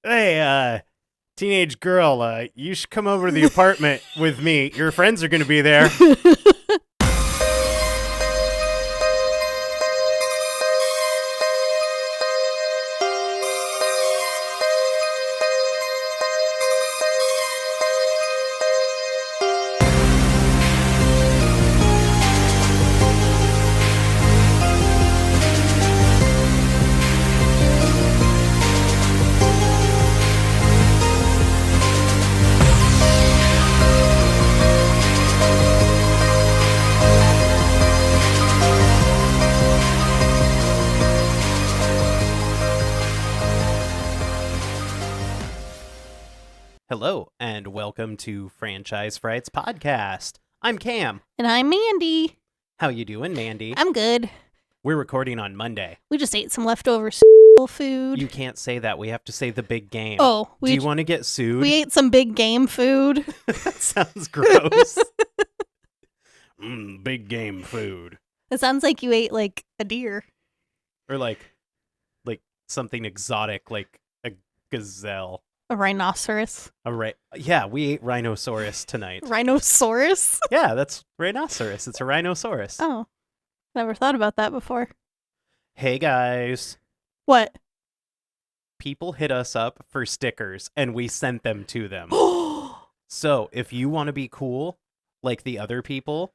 Hey, teenage girl, you should come over to the apartment with me. Your friends are going to be there. Hello, and welcome to Franchise Frights Podcast. I'm Cam. And I'm Mandy. How you doing, Mandy? I'm good. We're recording on Monday. We just ate some leftover food. You can't say that. We have to say the big game. Oh, do you want to get sued? We ate some big game food. That sounds gross. Big game food. It sounds like you ate like a deer. Or like something exotic, like a gazelle. A rhinoceros. Yeah, we ate rhinoceros tonight. Rhinoceros? Yeah, that's rhinoceros. It's a rhinoceros. Oh, never thought about that before. Hey, guys. What? People hit us up for stickers, and we sent them to them. So, if you want to be cool, like the other people,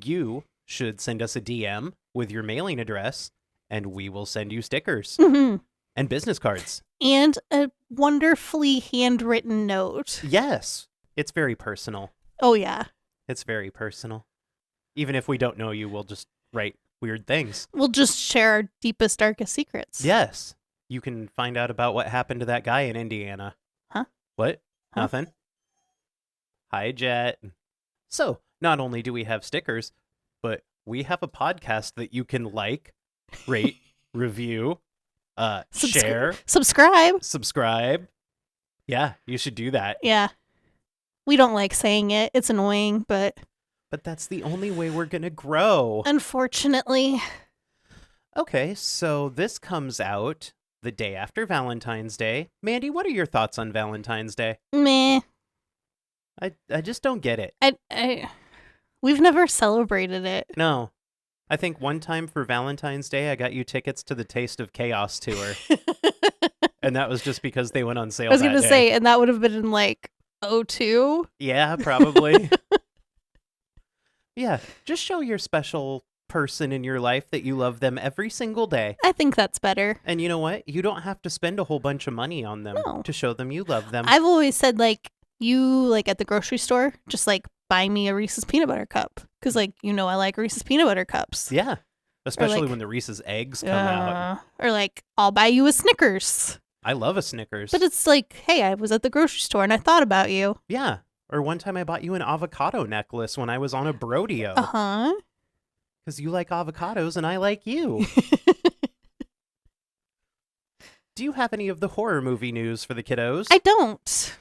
you should send us a DM with your mailing address, and we will send you stickers and business cards. And a wonderfully handwritten note. Yes. It's very personal. Oh, yeah. It's very personal. Even if we don't know you, we'll just write weird things. We'll just share our deepest, darkest secrets. Yes. You can find out about what happened to that guy in Indiana. Huh? What? Huh? Nothing? Hi, Jet. So, not only do we have stickers, but we have a podcast that you can like, rate, review, share. Subscribe. Yeah, you should do that. Yeah. We don't like saying it. It's annoying, but that's the only way we're going to grow. Unfortunately. Okay, so this comes out the day after Valentine's Day. Mandy, what are your thoughts on Valentine's Day? Meh. I just don't get it. We've never celebrated it. No. I think one time for Valentine's Day, I got you tickets to the Taste of Chaos tour. And that was just because they went on sale. I was going to say, and that would have been in like 2002? Yeah, probably. Yeah, just show your special person in your life that you love them every single day. I think that's better. And you know what? You don't have to spend a whole bunch of money on them to show them you love them. I've always said, like, you, like, at the grocery store, just, like, buy me a Reese's peanut butter cup. Because, like, you know I like Reese's peanut butter cups. Yeah. Especially when the Reese's eggs come out. Or, like, I'll buy you a Snickers. I love a Snickers. But it's like, hey, I was at the grocery store and I thought about you. Yeah. Or one time I bought you an avocado necklace when I was on a brodeo. Uh-huh. Because you like avocados and I like you. Do you have any of the horror movie news for the kiddos? I don't.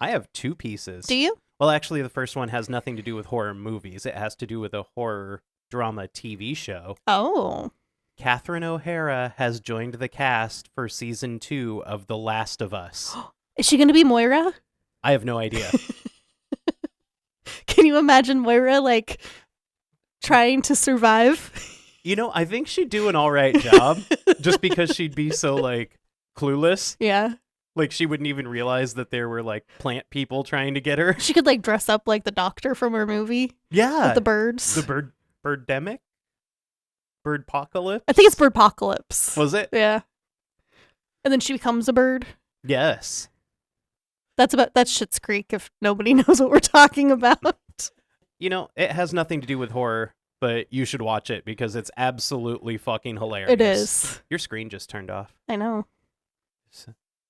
I have two pieces. Do you? Well, actually, the first one has nothing to do with horror movies. It has to do with a horror drama TV show. Oh. Catherine O'Hara has joined the cast for season 2 of The Last of Us. Is she going to be Moira? I have no idea. Can you imagine Moira, like, trying to survive? You know, I think she'd do an all right job just because she'd be so, like, clueless. Yeah. Like, she wouldn't even realize that there were, like, plant people trying to get her. She could, like, dress up like the doctor from her movie. Yeah. With the birds. The birdemic? Birdpocalypse? I think it's Birdpocalypse. Was it? Yeah. And then she becomes a bird. Yes. That's Schitt's Creek if nobody knows what we're talking about. You know, it has nothing to do with horror, but you should watch it because it's absolutely fucking hilarious. It is. Your screen just turned off. I know.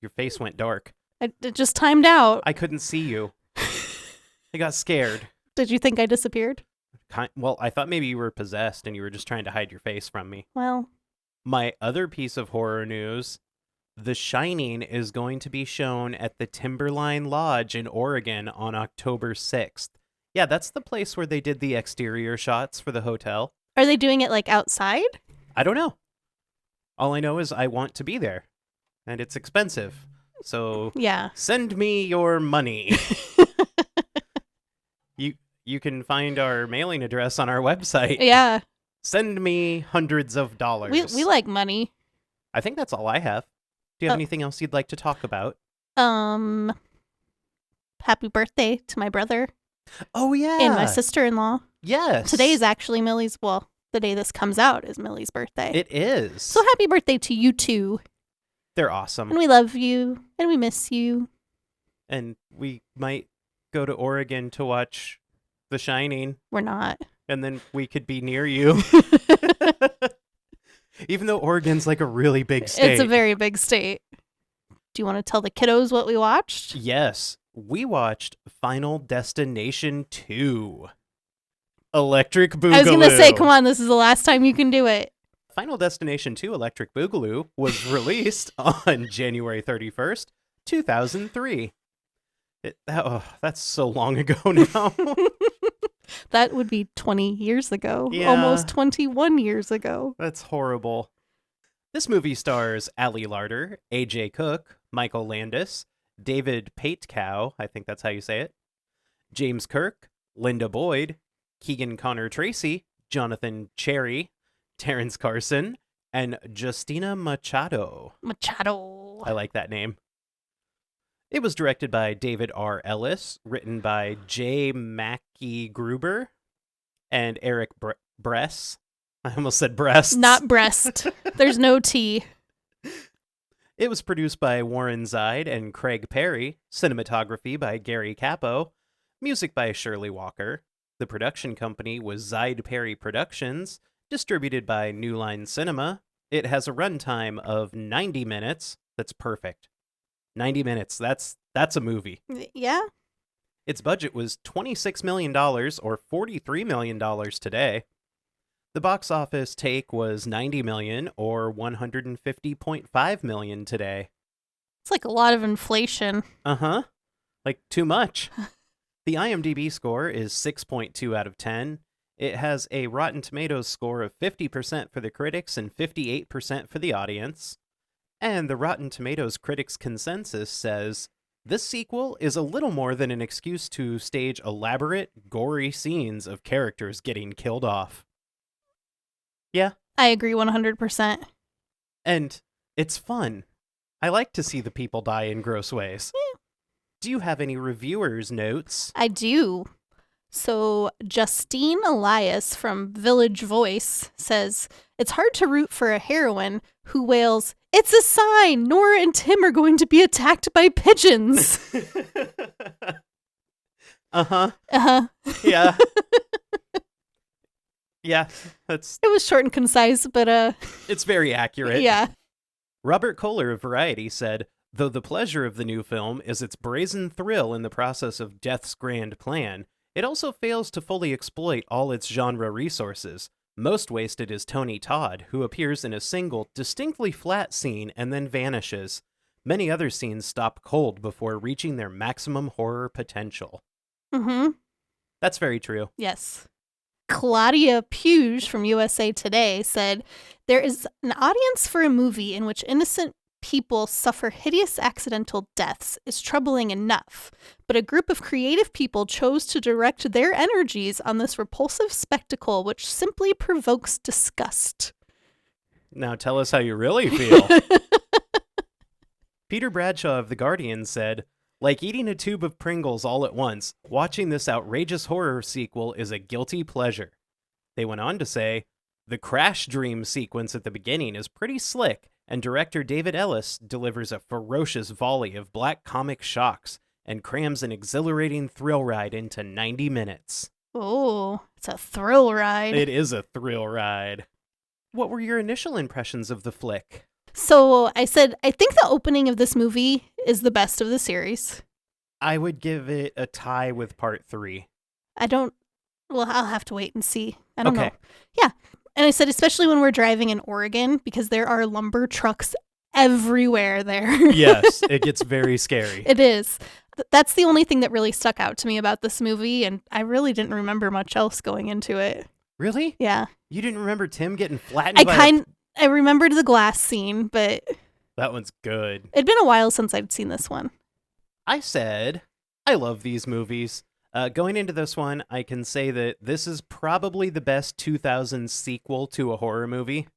Your face went dark. It just timed out. I couldn't see you. I got scared. Did you think I disappeared? Well, I thought maybe you were possessed and you were just trying to hide your face from me. Well. My other piece of horror news, The Shining is going to be shown at the Timberline Lodge in Oregon on October 6th. Yeah, that's the place where they did the exterior shots for the hotel. Are they doing it, like, outside? I don't know. All I know is I want to be there. And it's expensive. So Yeah. send me your money. You can find our mailing address on our website. Yeah. Send me hundreds of dollars. We like money. I think that's all I have. Do you have anything else you'd like to talk about? Happy birthday to my brother Oh, yeah. and my sister-in-law. Yes. Today is actually Millie's, well, the day this comes out is Millie's birthday. It is. So happy birthday to you two. They're awesome. And we love you. And we miss you. And we might go to Oregon to watch The Shining. We're not. And then we could be near you. Even though Oregon's like a really big state. It's a very big state. Do you want to tell the kiddos what we watched? Yes. We watched Final Destination 2. Electric Boogaloo. I was going to say, come on, this is the last time you can do it. Final Destination 2 Electric Boogaloo was released on January 31st, 2003. That's so long ago now. That would be 20 years ago. Yeah. Almost 21 years ago. That's horrible. This movie stars Ali Larter, A.J. Cook, Michael Landis, David Patecow, I think that's how you say it, James Kirk, Linda Boyd, Keegan Connor Tracy, Jonathan Cherry, Terrence Carson, and Justina Machado. Machado. I like that name. It was directed by David R. Ellis, written by J. Mackie Gruber and Eric Bress. I almost said breasts. Not breast. There's no T. It was produced by Warren Zide and Craig Perry, cinematography by Gary Capo, music by Shirley Walker. The production company was Zide Perry Productions, distributed by New Line Cinema. It has a runtime of 90 minutes. That's perfect. 90 minutes. That's a movie. Yeah. Its budget was $26 million or $43 million today. The box office take was $90 million or $150.5 million today. It's like a lot of inflation. Uh-huh. Like too much. The IMDb score is 6.2 out of 10. It has a Rotten Tomatoes score of 50% for the critics and 58% for the audience. And the Rotten Tomatoes critics consensus says, this sequel is a little more than an excuse to stage elaborate, gory scenes of characters getting killed off. Yeah. I agree 100%. And it's fun. I like to see the people die in gross ways. Yeah. Do you have any reviewers' notes? I do. So Justine Elias from Village Voice says, it's hard to root for a heroine who wails, it's a sign! Nora and Tim are going to be attacked by pigeons. Uh-huh. Uh-huh. Yeah. Yeah, It was short and concise, but it's very accurate. yeah. Robert Kohler of Variety said, though the pleasure of the new film is its brazen thrill in the process of death's grand plan, it also fails to fully exploit all its genre resources. Most wasted is Tony Todd, who appears in a single, distinctly flat scene and then vanishes. Many other scenes stop cold before reaching their maximum horror potential. Mm-hmm. That's very true. Yes. Claudia Puge from USA Today said, there is an audience for a movie in which innocent people suffer hideous accidental deaths is troubling enough, but a group of creative people chose to direct their energies on this repulsive spectacle which simply provokes disgust. Now tell us how you really feel. Peter Bradshaw of The Guardian said, like eating a tube of Pringles all at once, watching this outrageous horror sequel is a guilty pleasure. They went on to say, the crash dream sequence at the beginning is pretty slick, and director David Ellis delivers a ferocious volley of black comic shocks and crams an exhilarating thrill ride into 90 minutes. Oh, it's a thrill ride. It is a thrill ride. What were your initial impressions of the flick? So I said, I think the opening of this movie is the best of the series. I would give it a tie with part 3. Well, I'll have to wait and see. I don't know. Okay. Yeah. And I said, especially when we're driving in Oregon, because there are lumber trucks everywhere there. Yes, it gets very scary. It is. That's the only thing that really stuck out to me about this movie, and I really didn't remember much else going into it. Really? Yeah. You didn't remember Tim getting flattened I remembered the glass scene, but That one's good. It'd been a while since I'd seen this one. I said, I love these movies. Going into this one, I can say that this is probably the best 2000s sequel to a horror movie.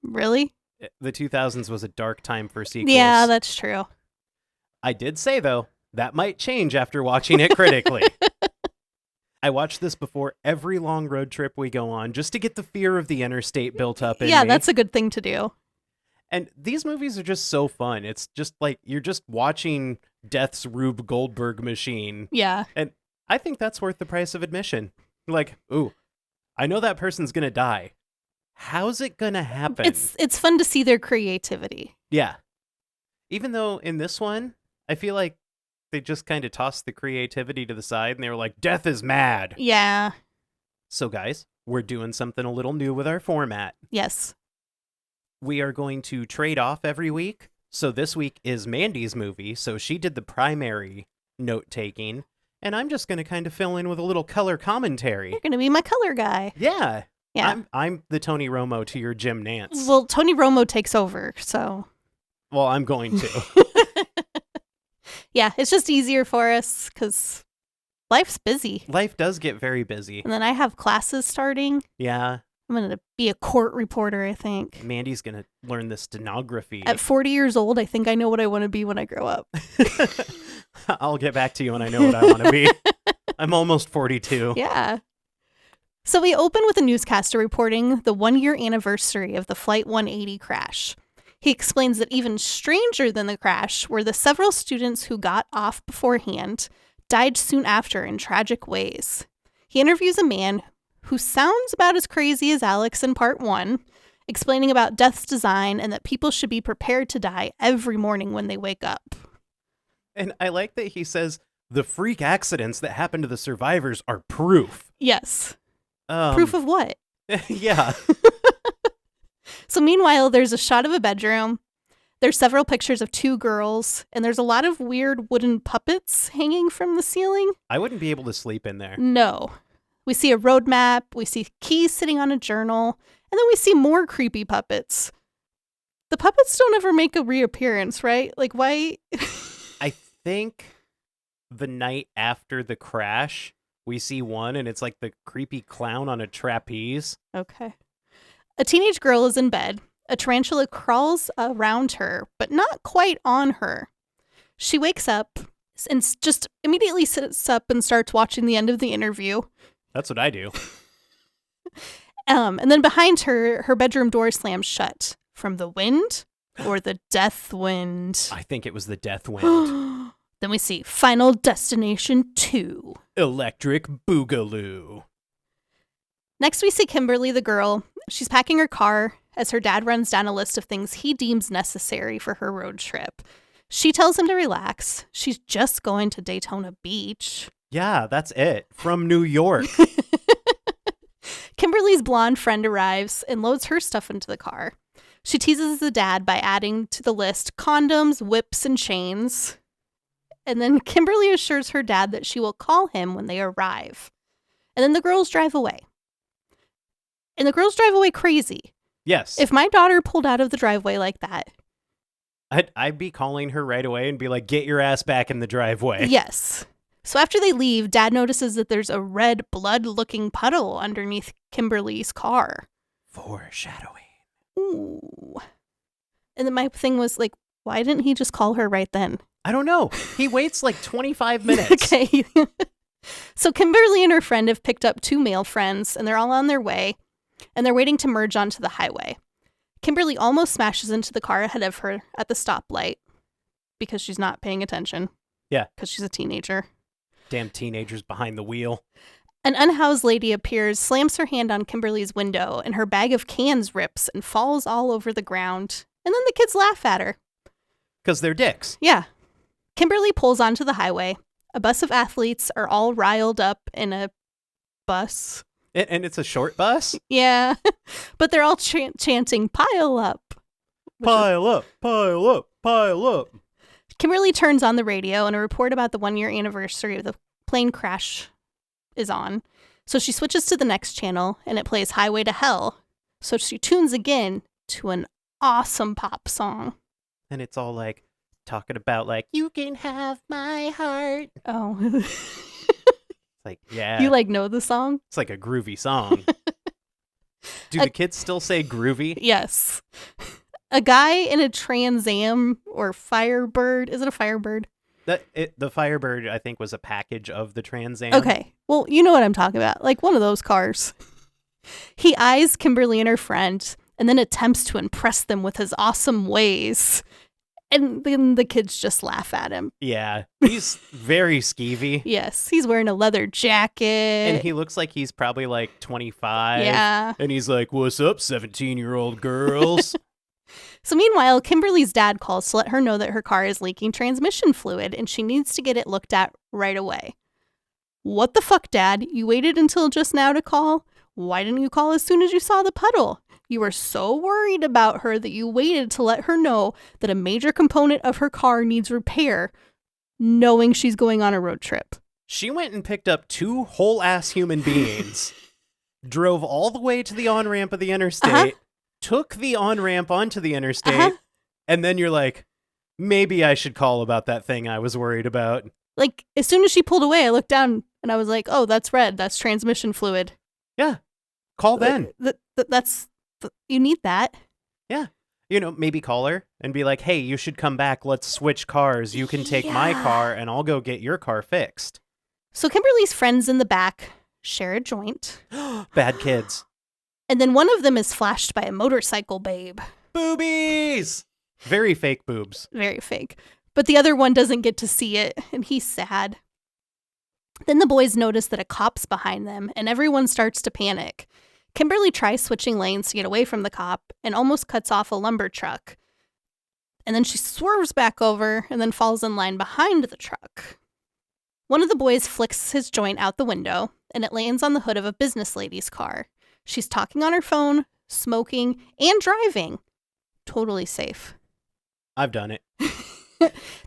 Really? The 2000s was a dark time for sequels. Yeah, that's true. I did say, though, that might change after watching it critically. I watched this before every long road trip we go on just to get the fear of the interstate built up in me. Yeah, that's a good thing to do. And these movies are just so fun. It's just like you're just watching Death's Rube Goldberg machine. Yeah. And I think that's worth the price of admission. Like, ooh, I know that person's going to die. How's it going to happen? It's fun to see their creativity. Yeah. Even though in this one, I feel like they just kind of tossed the creativity to the side and they were like, death is mad. Yeah. So guys, we're doing something a little new with our format. Yes. We are going to trade off every week. So this week is Mandy's movie. So she did the primary note taking. And I'm just going to kind of fill in with a little color commentary. You're going to be my color guy. Yeah. Yeah. I'm the Tony Romo to your Jim Nance. Well, Tony Romo takes over, so. Well, I'm going to. Yeah, it's just easier for us because life's busy. Life does get very busy. And then I have classes starting. Yeah. I'm going to be a court reporter, I think. Mandy's going to learn the stenography. At 40 years old, I think I know what I want to be when I grow up. I'll get back to you when I know what I want to be. I'm almost 42. Yeah. So we open with a newscaster reporting the 1-year anniversary of the Flight 180 crash. He explains that even stranger than the crash were the several students who got off beforehand, died soon after in tragic ways. He interviews a man who sounds about as crazy as Alex in part 1, explaining about death's design and that people should be prepared to die every morning when they wake up. And I like that he says the freak accidents that happened to the survivors are proof. Yes. Proof of what? Yeah. So meanwhile, there's a shot of a bedroom. There's several pictures of 2 girls, and there's a lot of weird wooden puppets hanging from the ceiling. I wouldn't be able to sleep in there. No. We see a road map, we see keys sitting on a journal, and then we see more creepy puppets. The puppets don't ever make a reappearance, right? Like, why? I think the night after the crash, we see one, and it's like the creepy clown on a trapeze. Okay. A teenage girl is in bed. A tarantula crawls around her, but not quite on her. She wakes up and just immediately sits up and starts watching the end of the interview. That's what I do. And then behind her, her bedroom door slams shut. From the wind or the death wind? I think it was the death wind. Then we see Final Destination 2. Electric Boogaloo. Next, we see Kimberly, the girl. She's packing her car as her dad runs down a list of things he deems necessary for her road trip. She tells him to relax. She's just going to Daytona Beach. Yeah, that's it. From New York. Kimberly's blonde friend arrives and loads her stuff into the car. She teases the dad by adding to the list condoms, whips, and chains. And then Kimberly assures her dad that she will call him when they arrive. And then the girls drive away. And the girls drive away crazy. Yes. If my daughter pulled out of the driveway like that. I'd be calling her right away and be like, get your ass back in the driveway. Yes. So after they leave, Dad notices that there's a red blood-looking puddle underneath Kimberly's car. Foreshadowing. Ooh. And then my thing was like, why didn't he just call her right then? I don't know. He waits like 25 minutes. Okay. So Kimberly and her friend have picked up 2 male friends, and they're all on their way, and they're waiting to merge onto the highway. Kimberly almost smashes into the car ahead of her at the stoplight because she's not paying attention. Yeah. Because she's a teenager. Damn teenagers behind the wheel. An unhoused lady appears, slams her hand on Kimberly's window, and her bag of cans rips and falls all over the ground. And then the kids laugh at her. Because they're dicks. Yeah. Kimberly pulls onto the highway. A bus of athletes are all riled up in a bus. And it's a short bus? Yeah. But they're all chanting, pile up. Pile up, pile up, pile up. Kimberly turns on the radio, and a report about the 1-year anniversary of the plane crash is on. So she switches to the next channel, and it plays Highway to Hell. So she tunes again to an awesome pop song. And it's all like talking about like, you can have my heart. Oh. It's like, yeah. You like know the song? It's like a groovy song. Do the kids still say groovy? Yes. A guy in a Trans Am or Firebird. Is it a Firebird? The Firebird, I think, was a package of the Trans Am. Okay. Well, you know what I'm talking about. Like one of those cars. He eyes Kimberly and her friend and then attempts to impress them with his awesome ways. And then the kids just laugh at him. Yeah. He's very skeevy. Yes. He's wearing a leather jacket. And he looks like he's probably like 25. Yeah. And he's like, what's up, 17-year-old girls? So meanwhile, Kimberly's dad calls to let her know that her car is leaking transmission fluid and she needs to get it looked at right away. What the fuck, Dad? You waited until just now to call? Why didn't you call as soon as you saw the puddle? You were so worried about her that you waited to let her know that a major component of her car needs repair, knowing she's going on a road trip. She went and picked up 2 whole-ass human beings, drove all the way to the on-ramp of the interstate, took the on-ramp onto the interstate, and then you're like, maybe I should call about that thing I was worried about. Like, as soon as she pulled away, I looked down and I was like, oh, that's red. That's transmission fluid. Yeah. Call then. You need that. Yeah. You know, maybe call her and be like, hey, you should come back. Let's switch cars. You can take my car and I'll go get your car fixed. So Kimberly's friends in the back share a joint. Bad kids. And then one of them is flashed by a motorcycle babe. Boobies! Very fake boobs. Very fake. But the other one doesn't get to see it, and he's sad. Then the boys notice that a cop's behind them, and everyone starts to panic. Kimberly tries switching lanes to get away from the cop and almost cuts off a lumber truck. And then she swerves back over and then falls in line behind the truck. One of the boys flicks his joint out the window, and it lands on the hood of a business lady's car. She's talking on her phone, smoking, and driving. Totally safe. I've done it.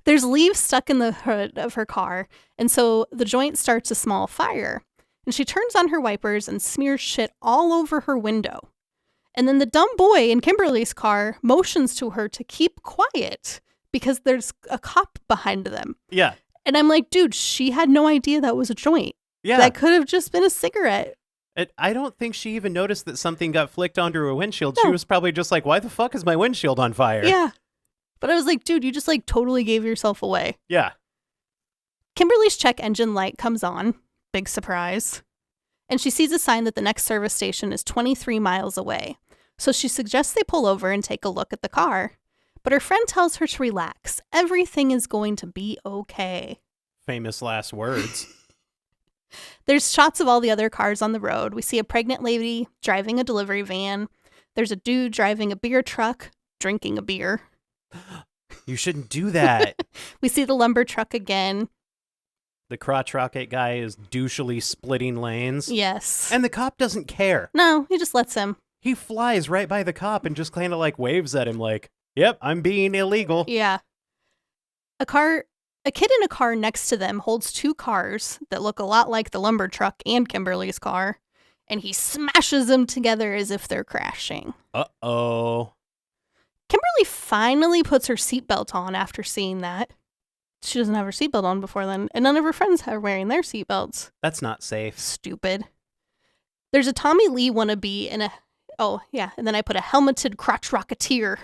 There's leaves stuck in the hood of her car, and so the joint starts a small fire. And she turns on her wipers and smears shit all over her window. And then the dumb boy in Kimberly's car motions to her to keep quiet because there's a cop behind them. Yeah. And I'm like, dude, she had no idea that was a joint. Yeah. That could have just been a cigarette. I don't think she even noticed that something got flicked onto her windshield. No. She was probably just like, why the fuck is my windshield on fire? Yeah. But I was like, dude, you just like totally gave yourself away. Yeah. Kimberly's check engine light comes on. Big surprise. And she sees a sign that the next service station is 23 miles away. So she suggests they pull over and take a look at the car. But her friend tells her to relax. Everything is going to be okay. Famous last words. There's shots of all the other cars on the road. We see a pregnant lady driving a delivery van. There's a dude driving a beer truck, drinking a beer. You shouldn't do that. We see the lumber truck again. The crotch rocket guy is douchily splitting lanes. Yes. And the cop doesn't care. No, he just lets him. He flies right by the cop and just kind of like waves at him like, yep, I'm being illegal. Yeah. A kid in a car next to them holds 2 cars that look a lot like the lumber truck and Kimberly's car, and he smashes them together as if they're crashing. Uh-oh. Kimberly finally puts her seatbelt on after seeing that. She doesn't have her seatbelt on before then, and none of her friends are wearing their seatbelts. That's not safe. Stupid. There's a Tommy Lee wannabe and and then I put a helmeted crotch rocketeer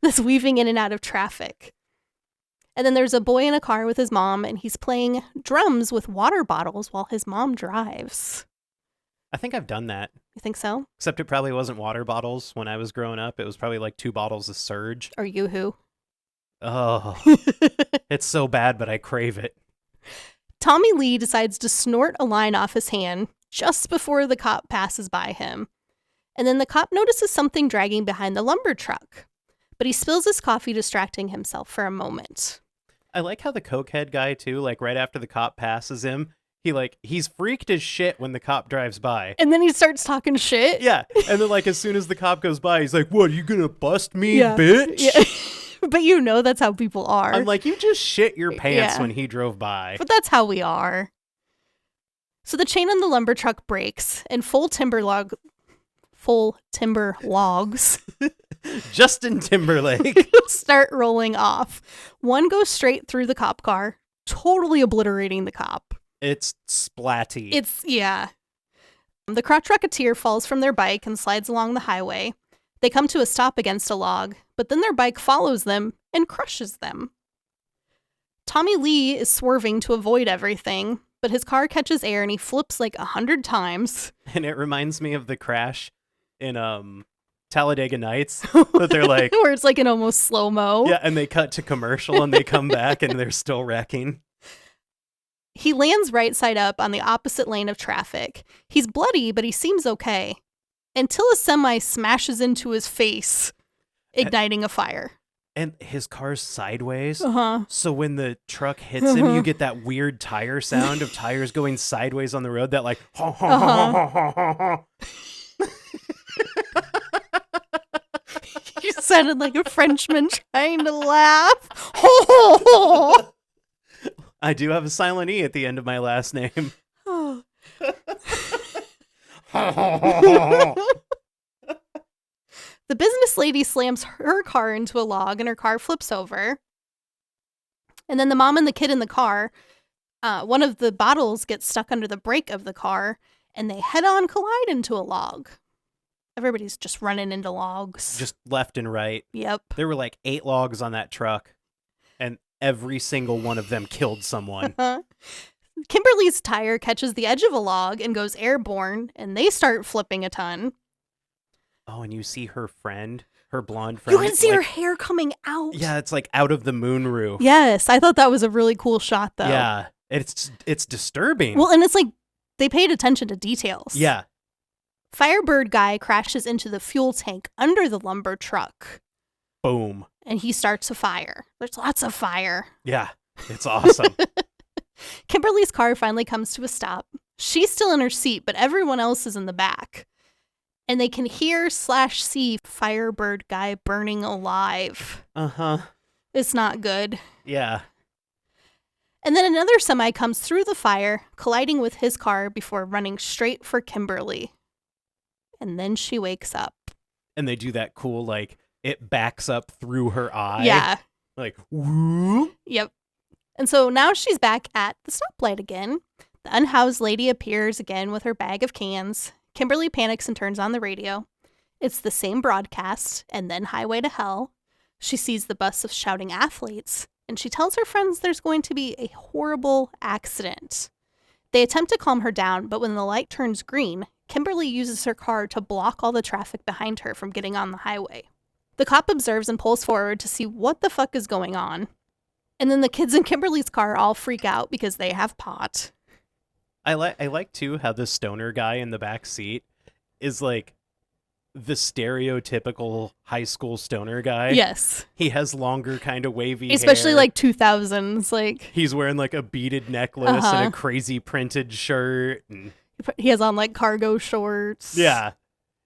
that's weaving in and out of traffic. And then there's a boy in a car with his mom, and he's playing drums with water bottles while his mom drives. I think I've done that. You think so? Except it probably wasn't water bottles when I was growing up. It was probably like 2 bottles of Surge. Or Yoo-hoo. Oh, it's so bad, but I crave it. Tommy Lee decides to snort a line off his hand just before the cop passes by him. And then the cop notices something dragging behind the lumber truck. But he spills his coffee, distracting himself for a moment. I like how the cokehead guy, too, like right after the cop passes him, he's freaked as shit when the cop drives by. And then he starts talking shit. Yeah. And then like as soon as the cop goes by, he's like, what, are you gonna bust me, bitch? Yeah. But you know that's how people are. I'm like, you just shit your pants when he drove by. But that's how we are. So the chain on the lumber truck breaks, and full timber log full timber logs Justin Timberlake. start rolling off. One goes straight through the cop car, totally obliterating the cop. It's splatty. Yeah. The crotch rocketeer falls from their bike and slides along the highway. They come to a stop against a log, but then their bike follows them and crushes them. Tommy Lee is swerving to avoid everything, but his car catches air and he flips like 100 times. And it reminds me of the crash in Talladega Nights that they're like, Where it's like an almost slow-mo. yeah, and they cut to commercial and they come back and they're still wrecking. He lands right side up on the opposite lane of traffic. He's bloody, but he seems okay. Until a semi smashes into his face, igniting a fire. And his car's sideways. Uh-huh. So when the truck hits him, you get that weird tire sound of tires going sideways on the road. That like, ha, ha, ha, ha, ha, ha, ha. You sounded like a Frenchman trying to laugh. I do have a silent E at the end of my last name. The business lady slams her car into a log and her car flips over. And then the mom and the kid in the car, one of the bottles gets stuck under the brake of the car and they head-on collide into a log. Everybody's just running into logs. Just left and right. Yep. There were like 8 logs on that truck, and every single one of them killed someone. Kimberly's tire catches the edge of a log and goes airborne, and they start flipping a ton. Oh, and you see her friend, her blonde friend. You can see her hair coming out. Yeah, it's like out of the moon roof. Yes, I thought that was a really cool shot, though. Yeah, it's disturbing. Well, and it's like they paid attention to details. Yeah. Firebird guy crashes into the fuel tank under the lumber truck. Boom. And he starts a fire. There's lots of fire. Yeah, it's awesome. Kimberly's car finally comes to a stop. She's still in her seat, but everyone else is in the back. And they can hear/see Firebird guy burning alive. Uh-huh. It's not good. Yeah. And then another semi comes through the fire, colliding with his car before running straight for Kimberly. And then she wakes up. And they do that cool, like, it backs up through her eye. Yeah. Like, whoop. Yep. And so now she's back at the stoplight again. The unhoused lady appears again with her bag of cans. Kimberly panics and turns on the radio. It's the same broadcast, and then Highway to Hell. She sees the bus of shouting athletes, and she tells her friends there's going to be a horrible accident. They attempt to calm her down, but when the light turns green, Kimberly uses her car to block all the traffic behind her from getting on the highway. The cop observes and pulls forward to see what the fuck is going on. And then the kids in Kimberly's car all freak out because they have pot. I like too how the stoner guy in the back seat is like the stereotypical high school stoner guy. Yes. He has longer kind of wavy Especially hair. like 2000s. Like He's wearing like a beaded necklace and a crazy printed shirt. And he has on like cargo shorts. yeah.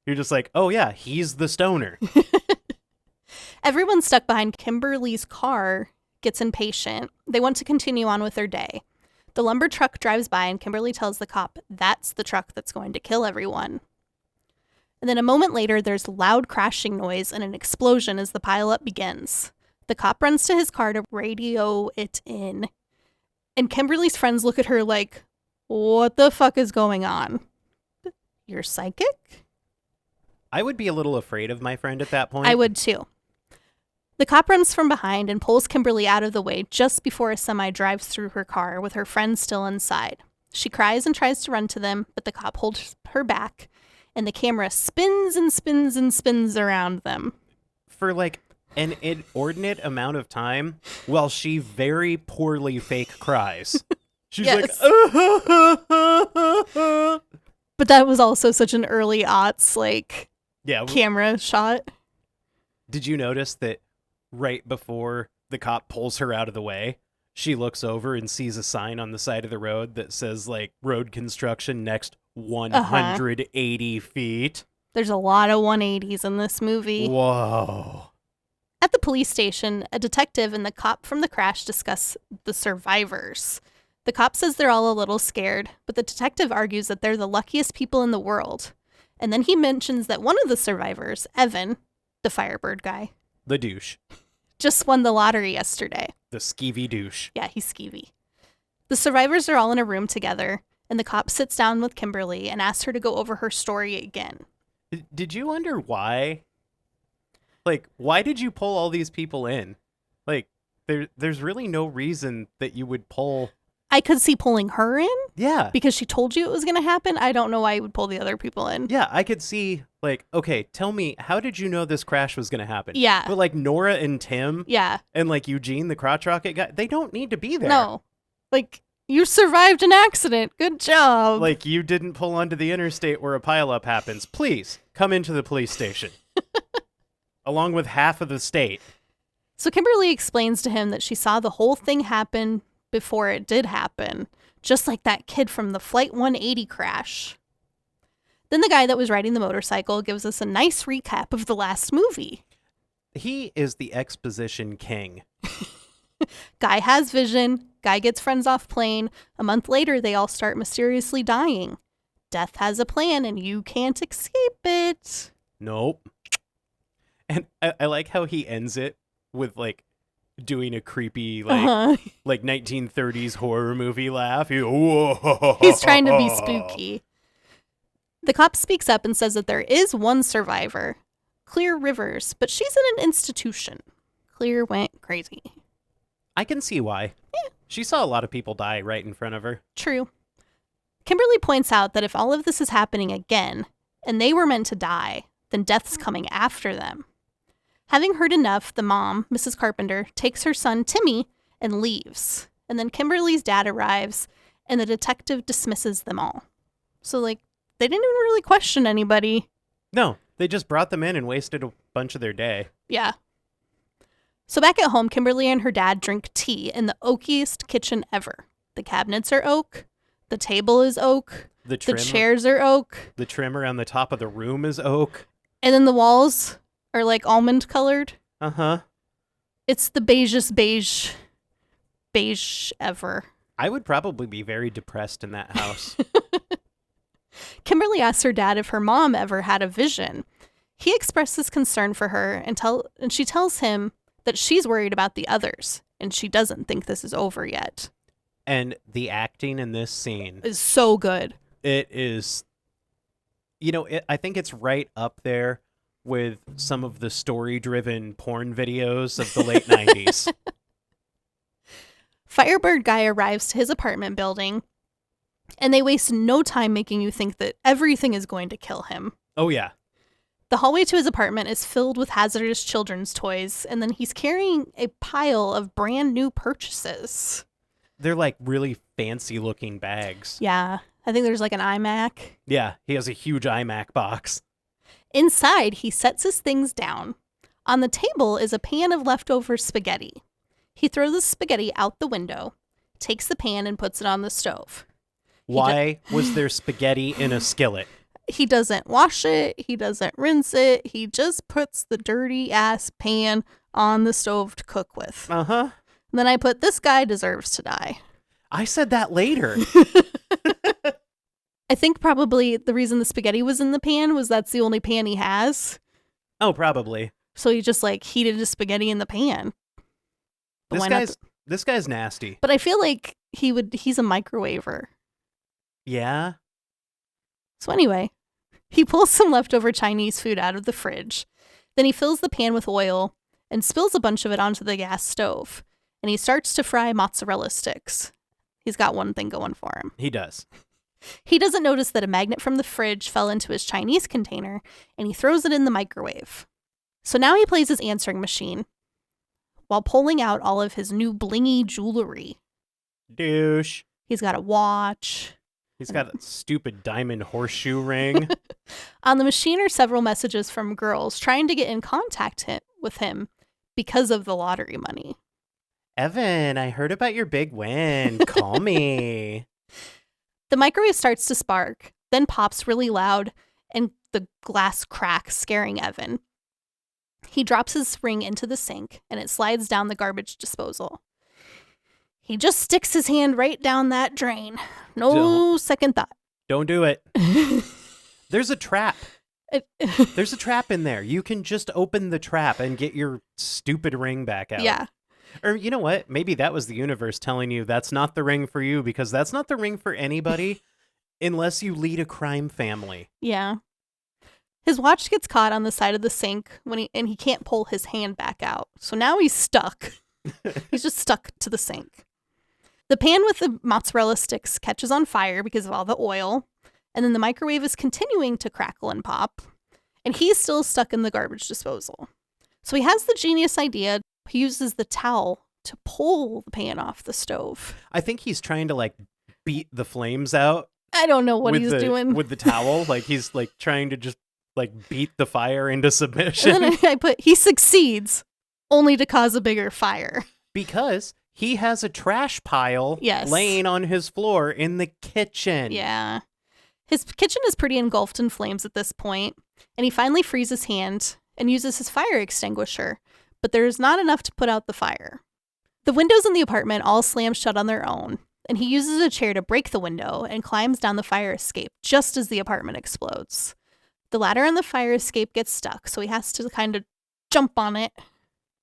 You're just like, oh yeah, he's the stoner. Everyone stuck behind Kimberly's car gets impatient. They want to continue on with their day. The lumber truck drives by and Kimberly tells the cop that's the truck that's going to kill everyone. And then a moment later, there's loud crashing noise and an explosion as the pileup begins. The cop runs to his car to radio it in. And Kimberly's friends look at her like, what the fuck is going on? You're psychic? I would be a little afraid of my friend at that point. I would too. The cop runs from behind and pulls Kimberly out of the way just before a semi drives through her car with her friend still inside. She cries and tries to run to them, but the cop holds her back, and the camera spins and spins and spins around them. For like an inordinate amount of time while she very poorly fake cries. She's Yes. like, But that was also such an early aughts, like, yeah. camera shot. Did you notice that right before the cop pulls her out of the way, she looks over and sees a sign on the side of the road that says, like, road construction next 180 feet? There's a lot of 180s in this movie. Whoa. At the police station, a detective and the cop from the crash discuss the survivors. The cop says they're all a little scared, but the detective argues that they're the luckiest people in the world. And then he mentions that one of the survivors, Evan, the Firebird guy, The douche. just won the lottery yesterday. The skeevy douche. Yeah, he's skeevy. The survivors are all in a room together, and the cop sits down with Kimberly and asks her to go over her story again. Did you wonder why? Like, why did you pull all these people in? Like, there's really no reason that you would pull. I could see pulling her in Yeah. because she told you it was going to happen. I don't know why you would pull the other people in. Yeah, I could see, like, okay, tell me, how did you know this crash was going to happen? Yeah. But, like, Nora and Tim Yeah. and, like, Eugene, the crotch rocket guy, they don't need to be there. No. Like, you survived an accident. Good job. Like, you didn't pull onto the interstate where a pileup happens. Please, come into the police station. Along with half of the state. So Kimberly explains to him that she saw the whole thing happen before it did happen, just like that kid from the Flight 180 crash. Then the guy that was riding the motorcycle gives us a nice recap of the last movie. He is the exposition king. Guy has vision. Guy gets friends off plane. A month later, they all start mysteriously dying. Death has a plan and you can't escape it. Nope. And I like how he ends it with, like, doing a creepy, like, like 1930s horror movie laugh. He's trying to be spooky. The cop speaks up and says that there is one survivor, Clear Rivers, but she's in an institution. Clear went crazy. I can see why. Yeah. She saw a lot of people die right in front of her. True. Kimberly points out that if all of this is happening again, and they were meant to die, then death's coming after them. Having heard enough, the mom, Mrs. Carpenter, takes her son, Timmy, and leaves. And then Kimberly's dad arrives, and the detective dismisses them all. So, like, they didn't even really question anybody. No, they just brought them in and wasted a bunch of their day. Yeah. So back at home, Kimberly and her dad drink tea in the oakiest kitchen ever. The cabinets are oak. The table is oak. The The chairs are oak. The trim around the top of the room is oak. And then the walls are like almond colored. Uh-huh. It's the beigest beige ever. I would probably be very depressed in that house. Kimberly asks her dad if her mom ever had a vision. He expresses concern for her and she tells him that she's worried about the others and she doesn't think this is over yet. And the acting in this scene Is so good. It is, you know, I think it's right up there with some of the story-driven porn videos of the late 90s. Firebird guy arrives to his apartment building, and they waste no time making you think that everything is going to kill him. Oh, yeah. The hallway to his apartment is filled with hazardous children's toys, and then he's carrying a pile of brand new purchases. They're like really fancy-looking bags. Yeah, I think there's like an iMac. Yeah, he has a huge iMac box. Inside, he sets his things down. On the table is a pan of leftover spaghetti. He throws the spaghetti out the window, takes the pan and puts it on the stove. Why was there spaghetti in a skillet? He doesn't wash it. He doesn't rinse it. He just puts the dirty ass pan on the stove to cook with. Uh-huh. And then I put, this guy deserves to die. I said that later. I think probably the reason the spaghetti was in the pan was that's the only pan he has. Oh, probably. So he just like heated his spaghetti in the pan. But This guy's nasty. But I feel like he's a microwaver. Yeah? So anyway, he pulls some leftover Chinese food out of the fridge. Then he fills the pan with oil and spills a bunch of it onto the gas stove. And he starts to fry mozzarella sticks. He's got one thing going for him. He does. He doesn't notice that a magnet from the fridge fell into his Chinese container, and he throws it in the microwave. So now he plays his answering machine while pulling out all of his new blingy jewelry. Douche. He's got a watch. He's got a stupid diamond horseshoe ring. On the machine are several messages from girls trying to get in contact with him because of the lottery money. Evan, I heard about your big win. Call me. The microwave starts to spark, then pops really loud, and the glass cracks, scaring Evan. He drops his ring into the sink, and it slides down the garbage disposal. He just sticks his hand right down that drain. No second thought. Don't do it. There's a trap. It- There's a trap in there. You can just open the trap and get your stupid ring back out. yeah. Or you know what? Maybe that was the universe telling you that's not the ring for you, because that's not the ring for anybody unless you lead a crime family. Yeah. His watch gets caught on the side of the sink and he can't pull his hand back out. So now he's stuck. He's just stuck to the sink. The pan with the mozzarella sticks catches on fire because of all the oil, and then the microwave is continuing to crackle and pop, and he's still stuck in the garbage disposal. So he has the genius idea. He uses the towel to pull the pan off the stove. I think he's trying to like beat the flames out. I don't know what he's doing. With the towel. Like he's like trying to just like beat the fire into submission. And then I put, he succeeds only to cause a bigger fire. Because he has a trash pile laying on his floor in the kitchen. Yeah. His kitchen is pretty engulfed in flames at this point, and he finally frees his hand and uses his fire extinguisher, but there's not enough to put out the fire. The windows in the apartment all slam shut on their own, and he uses a chair to break the window and climbs down the fire escape just as the apartment explodes. The ladder on the fire escape gets stuck, so he has to kind of jump on it.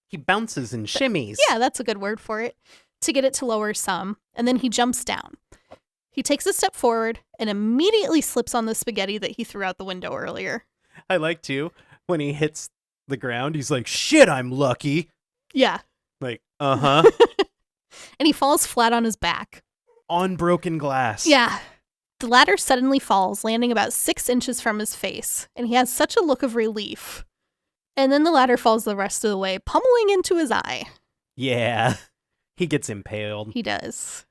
He bounces and shimmies. Yeah, that's a good word for it, to get it to lower some, and then he jumps down. He takes a step forward and immediately slips on the spaghetti that he threw out the window earlier. I like too, when he hits the ground, he's like, shit, I'm lucky. Yeah. Like, uh-huh. And he falls flat on his back. On broken glass. Yeah. The ladder suddenly falls, landing about 6 inches from his face, and he has such a look of relief. And then the ladder falls the rest of the way, pummeling into his eye. Yeah. He gets impaled. He does.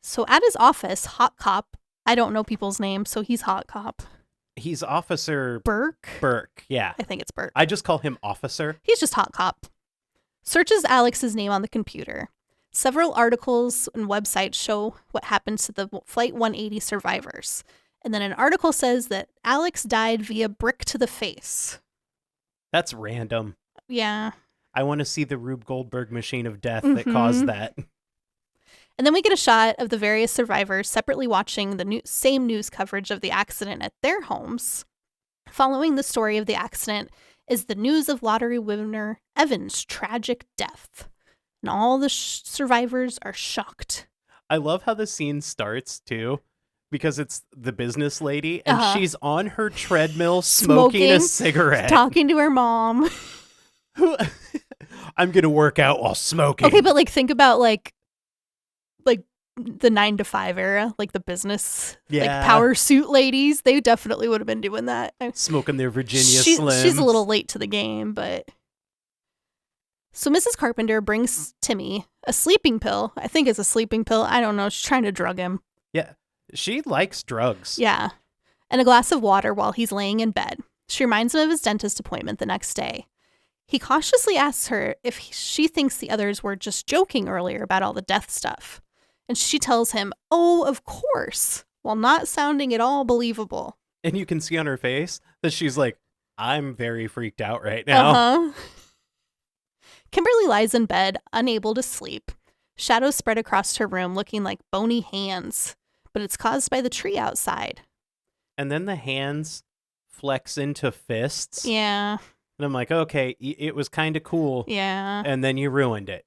So at his office, Hot Cop, I don't know people's names, so he's Hot Cop. He's Officer Burke? Burke, yeah. I think it's Burke. I just call him Officer. He's just Hot Cop. Searches Alex's name on the computer. Several articles and websites show what happened to the Flight 180 survivors. And then an article says that Alex died via brick to the face. That's random. Yeah. I want to see the Rube Goldberg machine of death that caused that. And then we get a shot of the various survivors separately watching the same news coverage of the accident at their homes. Following the story of the accident is the news of lottery winner Evan's tragic death. And all the survivors are shocked. I love how the scene starts, too, because it's the business lady, and she's on her treadmill smoking a cigarette. Talking to her mom. I'm going to work out while smoking. Okay, but like think about like the 9 to 5 era, like the business, like power suit ladies. They definitely would have been doing that. Smoking their Virginia Slims. She's a little late to the game, but... So Mrs. Carpenter brings Timmy a sleeping pill. I think it's a sleeping pill. I don't know. She's trying to drug him. Yeah. She likes drugs. Yeah. And a glass of water while he's laying in bed. She reminds him of his dentist appointment the next day. He cautiously asks her if she thinks the others were just joking earlier about all the death stuff. And she tells him, oh, of course, while not sounding at all believable. And you can see on her face that she's like, I'm very freaked out right now. Uh-huh. Kimberly lies in bed, unable to sleep. Shadows spread across her room, looking like bony hands. But it's caused by the tree outside. And then the hands flex into fists. Yeah. And I'm like, okay, it was kind of cool. Yeah. And then you ruined it.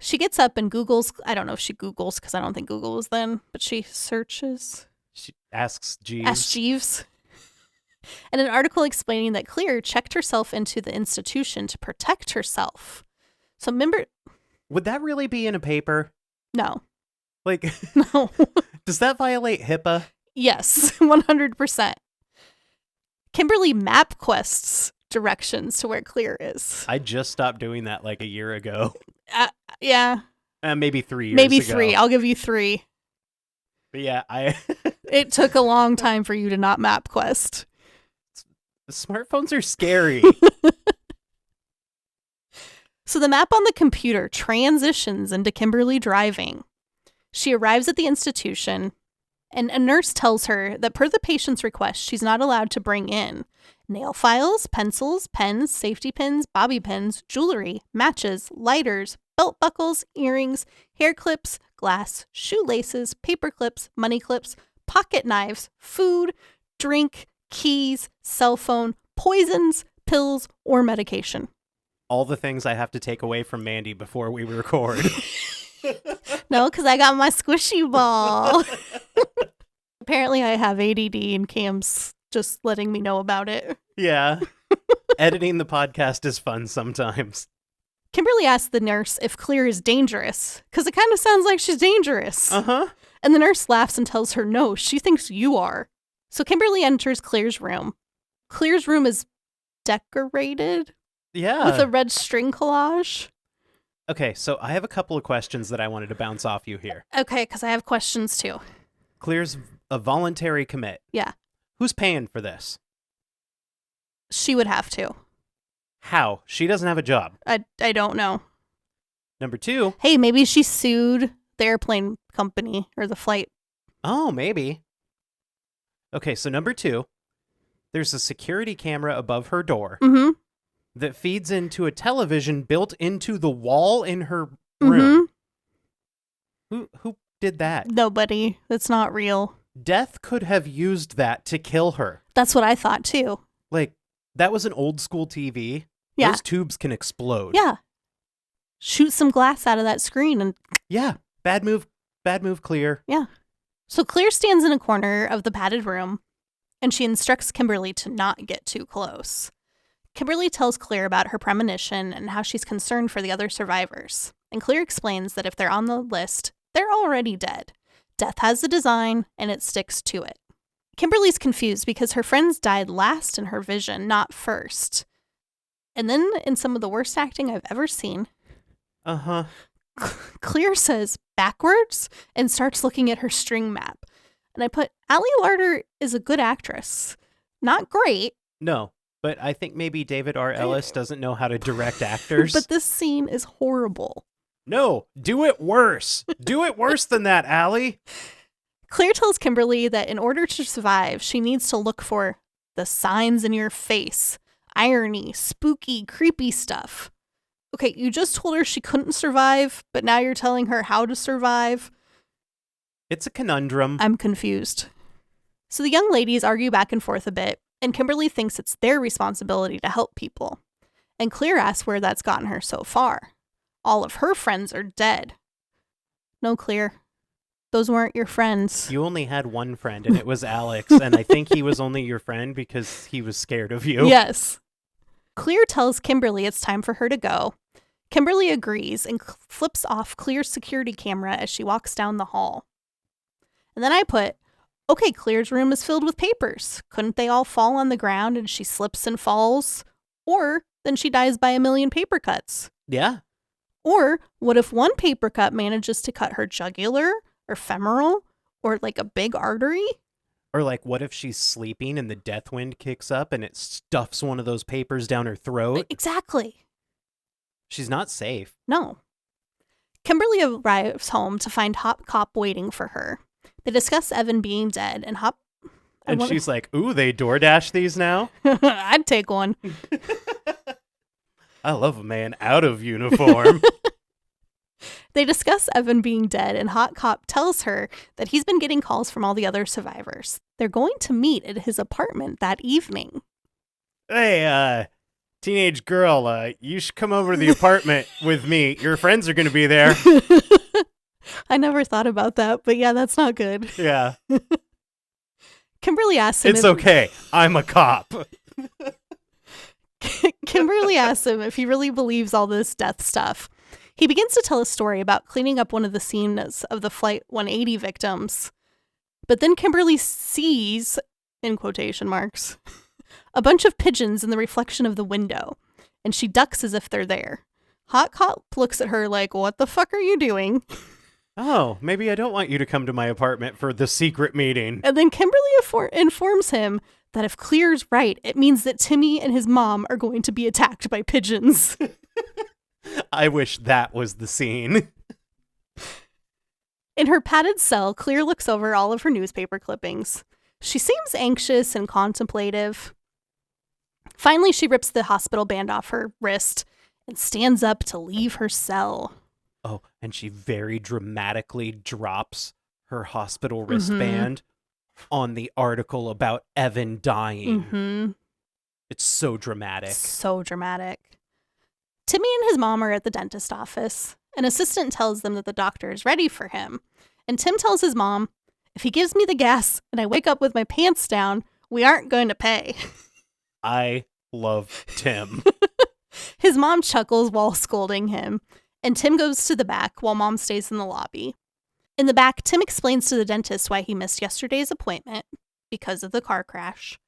She gets up and Googles. I don't know if she Googles because I don't think Google was then, but she searches. She asks Jeeves. Asks Jeeves. And an article explaining that Clear checked herself into the institution to protect herself. So remember... Would that really be in a paper? No. Like, no. Does that violate HIPAA? Yes, 100%. Kimberly map quests directions to where Clear is. I just stopped doing that like a year ago. Yeah. Maybe 3 years Maybe ago. 3. I'll give you 3. But yeah, It took a long time for you to not map quest. Smartphones are scary. So the map on the computer transitions into Kimberly driving. She arrives at the institution, and a nurse tells her that per the patient's request, she's not allowed to bring in nail files, pencils, pens, safety pins, bobby pins, jewelry, matches, lighters, belt buckles, earrings, hair clips, glass, shoelaces, paper clips, money clips, pocket knives, food, drink, keys, cell phone, poisons, pills, or medication. All the things I have to take away from Mandy before we record. No, because I got my squishy ball. Apparently I have ADD and Cam's just letting me know about it. Yeah. Editing the podcast is fun sometimes. Kimberly asks the nurse if Clear is dangerous, because it kind of sounds like she's dangerous. Uh-huh. And the nurse laughs and tells her, no, she thinks you are. So Kimberly enters Clear's room. Clear's room is decorated Yeah. with a red string collage. Okay, so I have a couple of questions that I wanted to bounce off you here. Okay, because I have questions too. Clear's a voluntary commit. Yeah. Who's paying for this? She would have to. How? She doesn't have a job. I don't know. Number 2. Hey, maybe she sued the airplane company or the flight. Oh, maybe. Okay, so number 2. There's a security camera above her door Mm-hmm. that feeds into a television built into the wall in her room. Who did that? Nobody. That's not real. Death could have used that to kill her. That's what I thought too. Like, that was an old school TV. Yeah. Those tubes can explode. Yeah. Shoot some glass out of that screen and Yeah. Bad move, Clear. yeah. So Clear stands in a corner of the padded room and she instructs Kimberly to not get too close. Kimberly tells Clear about her premonition and how she's concerned for the other survivors. And Clear explains that if they're on the list, they're already dead. Death has a design and it sticks to it. Kimberly's confused because her friends died last in her vision, not first. And then, in some of the worst acting I've ever seen, Uh-huh. Clear says backwards and starts looking at her string map. And I put, Allie Larder is a good actress. Not great. No, but I think maybe David R. Ellis doesn't know how to direct actors. But this scene is horrible. No, do it worse. Do it worse than that, Allie. Clear tells Kimberly that in order to survive, she needs to look for the signs in your face. Irony, spooky, creepy stuff. Okay, you just told her she couldn't survive, but now you're telling her how to survive. It's a conundrum. I'm confused. So the young ladies argue back and forth a bit, and Kimberly thinks it's their responsibility to help people. And Clear asks where that's gotten her so far. All of her friends are dead. No, Clear. Those weren't your friends. You only had one friend, and it was Alex, and I think he was only your friend because he was scared of you. Yes. Clear tells Kimberly it's time for her to go. Kimberly agrees and flips off Clear's security camera as she walks down the hall. And then I put, okay, Clear's room is filled with papers. Couldn't they all fall on the ground and she slips and falls? Or then she dies by a million paper cuts. Yeah. Or what if one paper cut manages to cut her jugular or femoral or like a big artery? Or like, what if she's sleeping and the death wind kicks up and it stuffs one of those papers down her throat? Exactly. She's not safe. No. Kimberly arrives home to find Hop Cop waiting for her. They discuss Evan being dead, and Hop... She's like, ooh, they DoorDash these now? I'd take one. I love a man out of uniform. They discuss Evan being dead, and Hot Cop tells her that he's been getting calls from all the other survivors. They're going to meet at his apartment that evening. Hey, teenage girl, you should come over to the apartment with me. Your friends are going to be there. I never thought about that, but yeah, that's not good. Yeah. Kimberly asks him It's okay. I'm a cop. Kimberly asks him if he really believes all this death stuff. He begins to tell a story about cleaning up one of the scenes of the Flight 180 victims. But then Kimberly sees, in quotation marks, a bunch of pigeons in the reflection of the window, and she ducks as if they're there. Hot Cop looks at her like, what the fuck are you doing? Oh, maybe I don't want you to come to my apartment for the secret meeting. And then Kimberly informs him that if Clear's right, it means that Timmy and his mom are going to be attacked by pigeons. I wish that was the scene. In her padded cell, Clear looks over all of her newspaper clippings. She seems anxious and contemplative. Finally, she rips the hospital band off her wrist and stands up to leave her cell. Oh, and she very dramatically drops her hospital wristband. on the article about Evan dying. Mm-hmm. It's so dramatic. So dramatic. Timmy and his mom are at the dentist office. An assistant tells them that the doctor is ready for him. And Tim tells his mom, if he gives me the gas and I wake up with my pants down, we aren't going to pay. I love Tim. His mom chuckles while scolding him, and Tim goes to the back while mom stays in the lobby. In the back, Tim explains to the dentist why he missed yesterday's appointment because of the car crash.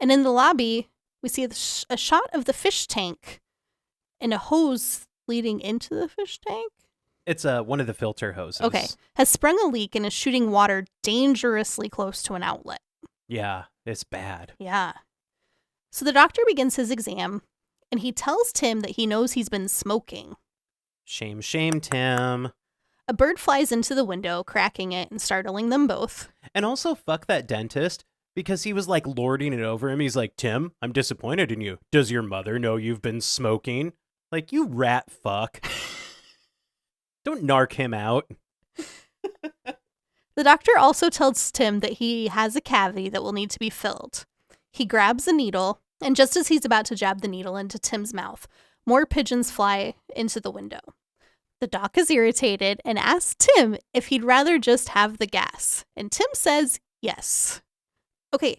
And in the lobby, we see a shot of the fish tank and a hose leading into the fish tank. It's one of the filter hoses. Okay. Has sprung a leak and is shooting water dangerously close to an outlet. Yeah, it's bad. Yeah. So the doctor begins his exam, and he tells Tim that he knows he's been smoking. Shame, shame, Tim. A bird flies into the window, cracking it and startling them both. And also, fuck that dentist, because he was like lording it over him. He's like, Tim, I'm disappointed in you. Does your mother know you've been smoking? Like, you rat fuck. Don't narc him out. The doctor also tells Tim that he has a cavity that will need to be filled. He grabs a needle, and just as he's about to jab the needle into Tim's mouth, more pigeons fly into the window. The doc is irritated and asks Tim if he'd rather just have the gas. And Tim says yes. Okay,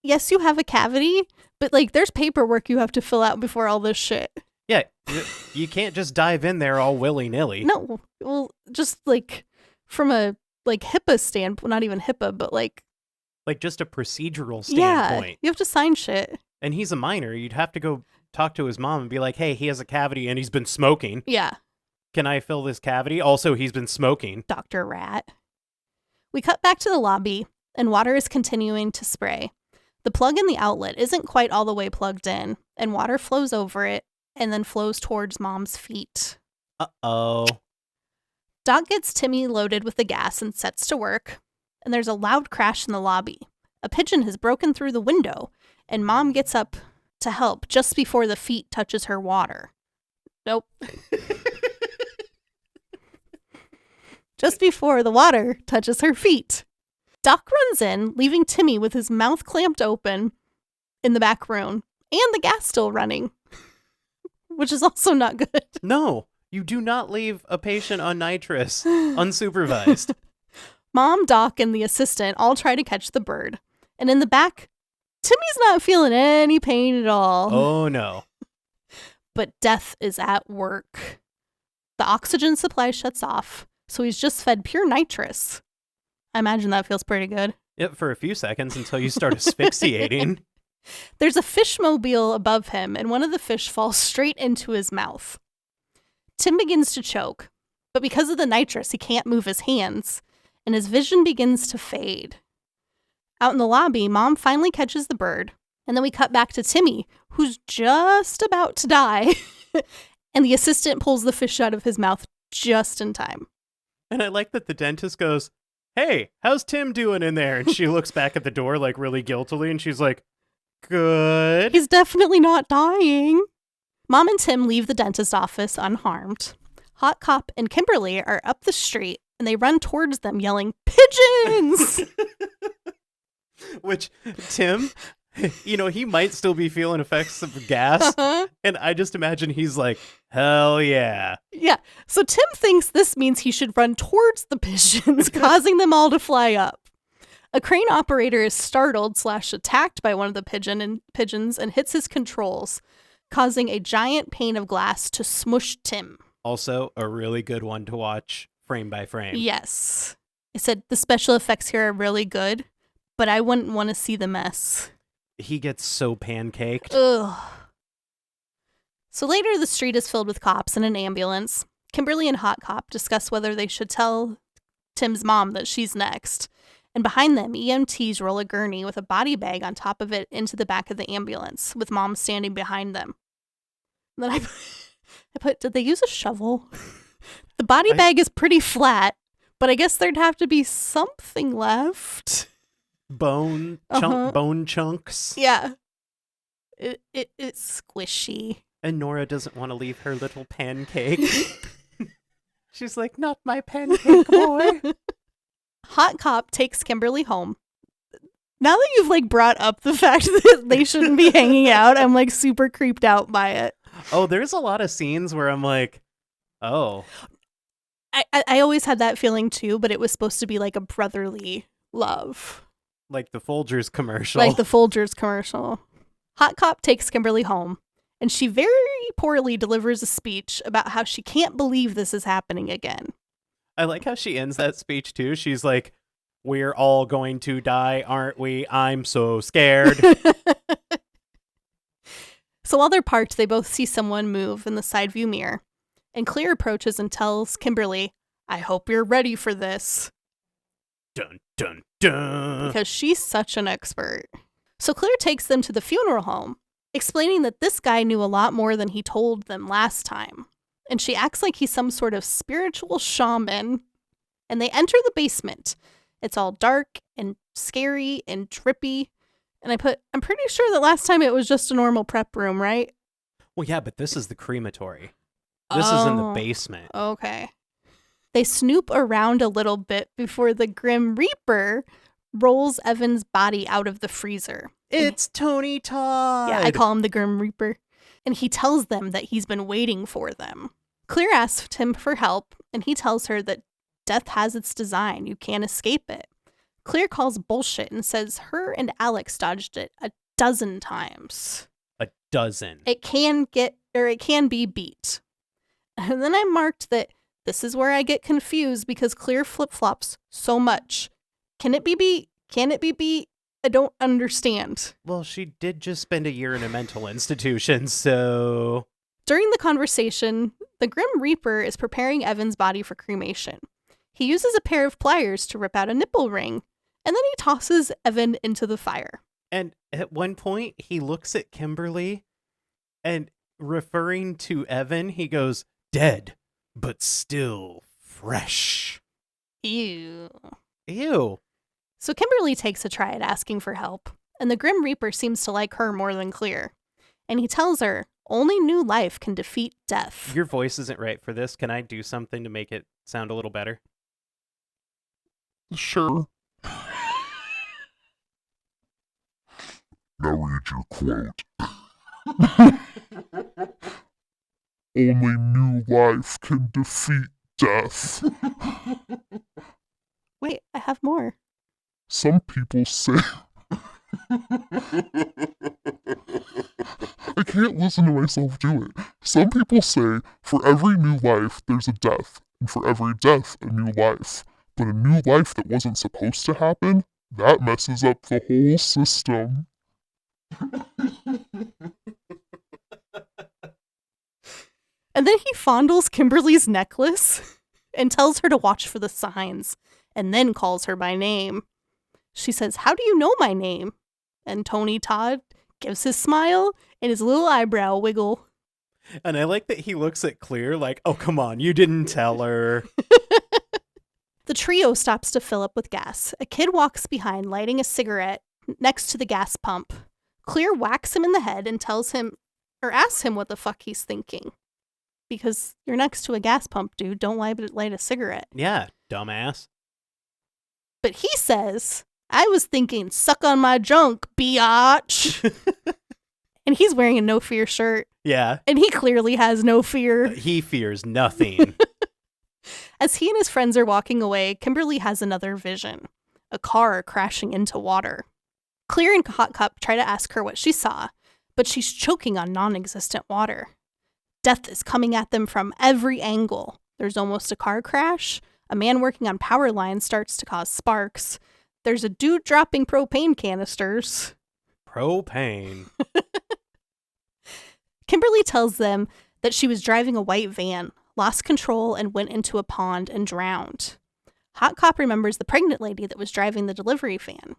yes, you have a cavity, but like there's paperwork you have to fill out before all this shit. Yeah, you can't just dive in there all willy-nilly. No, well, just like from a like HIPAA standpoint, not even HIPAA, but like just a procedural yeah, standpoint. you have to sign shit. And he's a minor. You'd have to go talk to his mom and be like, hey, he has a cavity and he's been smoking. Yeah. Can I fill this cavity? Also, he's been smoking. Dr. Rat. We cut back to the lobby, and water is continuing to spray. The plug in the outlet isn't quite all the way plugged in, and water flows over it and then flows towards Mom's feet. Uh-oh. Doc gets Timmy loaded with the gas and sets to work, and there's a loud crash in the lobby. A pigeon has broken through the window, and Mom gets up to help just before the feet touches her water. Nope. Just before the water touches her feet. Doc runs in, leaving Timmy with his mouth clamped open in the back room, and the gas still running, which is also not good. No, you do not leave a patient on nitrous unsupervised. Mom, Doc, and the assistant all try to catch the bird, and in the back, Timmy's not feeling any pain at all. Oh, no. But death is at work. The oxygen supply shuts off, so he's just fed pure nitrous. I imagine that feels pretty good. Yep, for a few seconds until you start asphyxiating. There's a fishmobile above him, and one of the fish falls straight into his mouth. Tim begins to choke, but because of the nitrous, he can't move his hands, and his vision begins to fade. Out in the lobby, Mom finally catches the bird, and then we cut back to Timmy, who's just about to die, and the assistant pulls the fish out of his mouth just in time. And I like that the dentist goes, hey, how's Tim doing in there? And she looks back at the door like really guiltily, and she's like, good. He's definitely not dying. Mom and Tim leave the dentist office unharmed. Hot Cop and Kimberly are up the street, and they run towards them yelling, pigeons! Which, Tim, he might still be feeling effects of gas. And I just imagine he's like, hell yeah. Yeah. So Tim thinks this means he should run towards the pigeons, causing them all to fly up. A crane operator is startled / attacked by one of the pigeons and hits his controls, causing a giant pane of glass to smush Tim. Also, a really good one to watch frame by frame. Yes. I said the special effects here are really good, but I wouldn't want to see the mess. He gets so pancaked. Ugh. So later, the street is filled with cops and an ambulance. Kimberly and Hot Cop discuss whether they should tell Tim's mom that she's next. And behind them, EMTs roll a gurney with a body bag on top of it into the back of the ambulance, with Mom standing behind them. And then I put, did they use a shovel? The body bag is pretty flat, but I guess there'd have to be something left. Bone chunks. Yeah. It's squishy. And Nora doesn't want to leave her little pancake. She's like, not my pancake, boy. Hot Cop takes Kimberly home. Now that you've like brought up the fact that they shouldn't be hanging out, I'm like super creeped out by it. Oh, there's a lot of scenes where I'm like, oh. I always had that feeling too, but it was supposed to be like a brotherly love. Like the Folgers commercial. Like the Folgers commercial. Hot Cop takes Kimberly home, and she very poorly delivers a speech about how she can't believe this is happening again. I like how she ends that speech too. She's like, we're all going to die, aren't we? I'm so scared. So while they're parked, they both see someone move in the side view mirror. And Claire approaches and tells Kimberly, I hope you're ready for this. Dun, dun, dun. Because she's such an expert. So Claire takes them to the funeral home, explaining that this guy knew a lot more than he told them last time. And she acts like he's some sort of spiritual shaman. And they enter the basement. It's all dark and scary and drippy. And I'm pretty sure that last time it was just a normal prep room, right? Well, yeah, but this is the crematory. This is in the basement. Okay. They snoop around a little bit before the Grim Reaper rolls Evan's body out of the freezer. It's Tony Todd. Yeah, I call him the Grim Reaper. And he tells them that he's been waiting for them. Claire asked him for help, and he tells her that death has its design. You can't escape it. Claire calls bullshit and says her and Alex dodged it 12 times. 12. It can be beat. And then I marked that this is where I get confused because Claire flip-flops so much. Can it be beat? Can it be beat? I don't understand. Well, she did just spend a year in a mental institution, so... During the conversation, the Grim Reaper is preparing Evan's body for cremation. He uses a pair of pliers to rip out a nipple ring, and then he tosses Evan into the fire. And at one point, he looks at Kimberly, and referring to Evan, he goes, dead, but still fresh. Ew. Ew. So Kimberly takes a try at asking for help, and the Grim Reaper seems to like her more than Claire. And he tells her, only new life can defeat death. Your voice isn't right for this. Can I do something to make it sound a little better? Sure. Now read your quote. Only new life can defeat death. Wait, I have more. Some people say... I can't listen to myself do it. Some people say, for every new life, there's a death, and for every death, a new life. But a new life that wasn't supposed to happen, that messes up the whole system. And then he fondles Kimberly's necklace and tells her to watch for the signs, and then calls her by name. She says, how do you know my name? And Tony Todd gives his smile and his little eyebrow wiggle. And I like that he looks at Claire like, oh, come on, you didn't tell her. The trio stops to fill up with gas. A kid walks behind, lighting a cigarette next to the gas pump. Claire whacks him in the head and tells him, or asks him what the fuck he's thinking. Because you're next to a gas pump, dude. Don't light a cigarette. Yeah, dumbass. But he says, I was thinking, suck on my junk, biatch. And he's wearing a no fear shirt. Yeah. And he clearly has no fear. He fears nothing. As he and his friends are walking away, Kimberly has another vision. A car crashing into water. Claire and Hot Cup try to ask her what she saw, but she's choking on non-existent water. Death is coming at them from every angle. There's almost a car crash. A man working on power lines starts to cause sparks. There's a dude dropping propane canisters. Propane. Kimberly tells them that she was driving a white van, lost control, and went into a pond and drowned. Hot Cop remembers the pregnant lady that was driving the delivery van.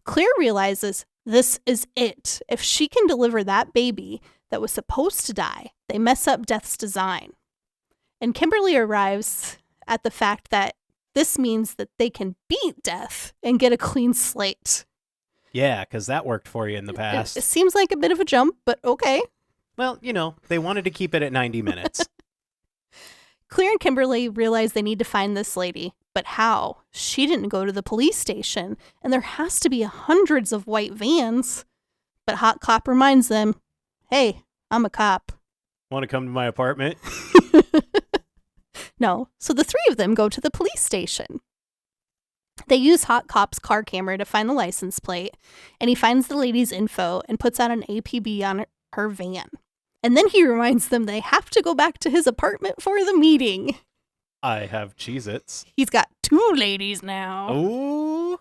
Claire realizes this is it. If she can deliver that baby that was supposed to die, they mess up Death's design. And Kimberly arrives at the fact that this means that they can beat Death and get a clean slate. Yeah, because that worked for you in the past. It seems like a bit of a jump, but okay. Well, you know, they wanted to keep it at 90 minutes. Claire and Kimberly realize they need to find this lady, But how? She didn't go to the police station, and there has to be hundreds of white vans. But Hot Cop reminds them, hey, I'm a cop. Want to come to my apartment? No, so the three of them go to the police station. They use Hot Cop's car camera to find the license plate, and he finds the lady's info and puts out an APB on her van. And then he reminds them they have to go back to his apartment for the meeting. I have Cheez-Its. He's got 2 ladies now. Oh.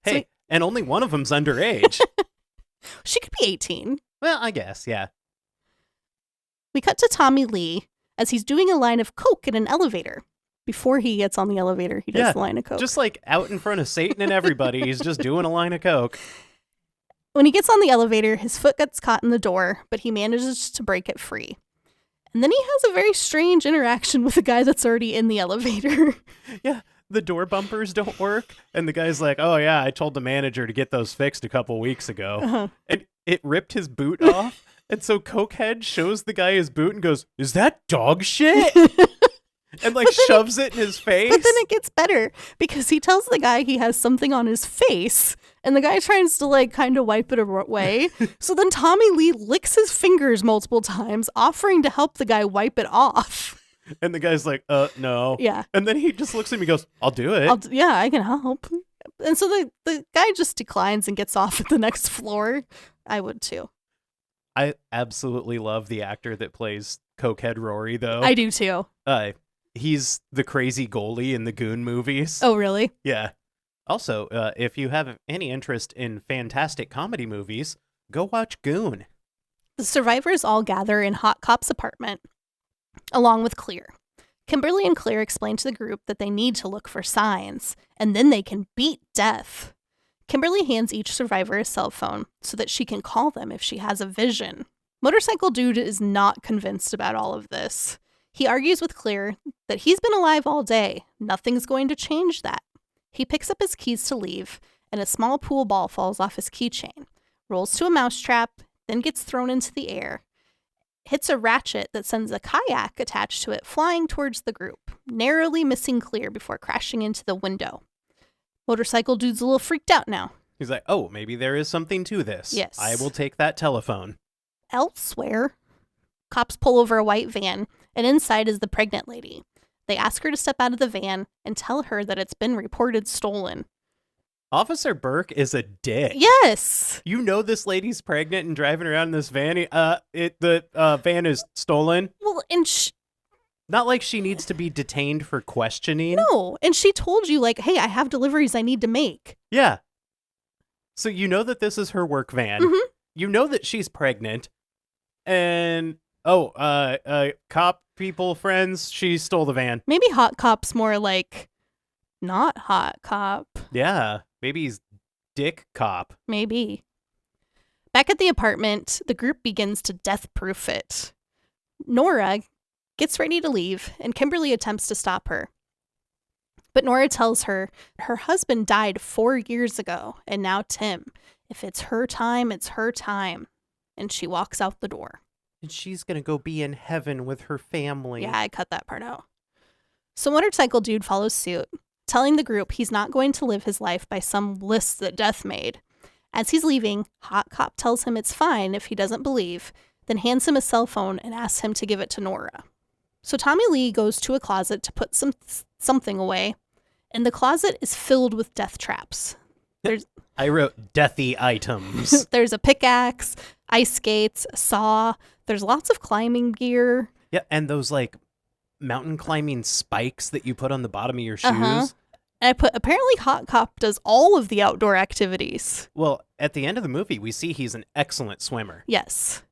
Hey, So- and only one of them's underage. She could be 18. Well, I guess, yeah. We cut to Tommy Lee as he's doing a line of coke in an elevator. Before he gets on the elevator, he does Yeah, the line of coke. Just like out in front of Satan and everybody, he's just doing a line of coke. When he gets on the elevator, his foot gets caught in the door, but he manages to break it free. And then he has a very strange interaction with a guy that's already in the elevator. Yeah, the door bumpers don't work. And the guy's like, oh yeah, I told the manager to get those fixed a couple weeks ago. Uh-huh. And it ripped his boot off. And so Cokehead shows the guy his boot and goes, is that dog shit? And like shoves it in his face. But then it gets better because he tells the guy he has something on his face, and the guy tries to like kind of wipe it away. So then Tommy Lee licks his fingers multiple times, offering to help the guy wipe it off. And the guy's like, no. Yeah. And then he just looks at me and goes, I'll do it. Yeah, I can help. And so the guy just declines and gets off at the next floor. I would too. I absolutely love the actor that plays Cokehead Rory, though. I do too. He's the crazy goalie in the Goon movies. Oh, really? Yeah. Also, if you have any interest in fantastic comedy movies, go watch Goon. The survivors all gather in Hot Cop's apartment, along with Clear. Kimberly and Clear explain to the group that they need to look for signs, and then they can beat death. Kimberly hands each survivor a cell phone so that she can call them if she has a vision. Motorcycle Dude is not convinced about all of this. He argues with Clear that he's been alive all day. Nothing's going to change that. He picks up his keys to leave, and a small pool ball falls off his keychain, rolls to a mousetrap, then gets thrown into the air, hits a ratchet that sends a kayak attached to it flying towards the group, narrowly missing Clear before crashing into the window. Motorcycle Dude's a little freaked out now. He's like, oh, maybe there is something to this. Yes. I will take that telephone. Elsewhere, cops pull over a white van, and inside is the pregnant lady. They ask her to step out of the van and tell her that it's been reported stolen. Officer Burke is a dick. Yes! You know this lady's pregnant and driving around in this van. The van is stolen. Well, and Not like she needs to be detained for questioning. no, and she told you, like, hey, I have deliveries I need to make. Yeah. So you know that this is her work van. Mhm. You know that she's pregnant. And, cop people, friends, she stole the van. Maybe Hot Cop's more like not Hot Cop. Yeah. Maybe he's Dick Cop. Maybe. Back at the apartment, the group begins to death-proof it. Nora gets ready to leave, and Kimberly attempts to stop her. But Nora tells her her husband died 4 years ago, and now Tim. If it's her time, it's her time. And she walks out the door. And she's going to go be in heaven with her family. Yeah, I cut that part out. So Motorcycle Dude follows suit, telling the group he's not going to live his life by some list that Death made. As he's leaving, Hot Cop tells him it's fine if he doesn't believe, then hands him a cell phone and asks him to give it to Nora. So Tommy Lee goes to a closet to put something away, and the closet is filled with death traps. I wrote deathy items. There's a pickaxe, ice skates, a saw. There's lots of climbing gear. Yeah, and those like mountain climbing spikes that you put on the bottom of your shoes. Uh-huh. And I put, apparently Hot Cop does all of the outdoor activities. Well, at the end of the movie, we see he's an excellent swimmer. Yes.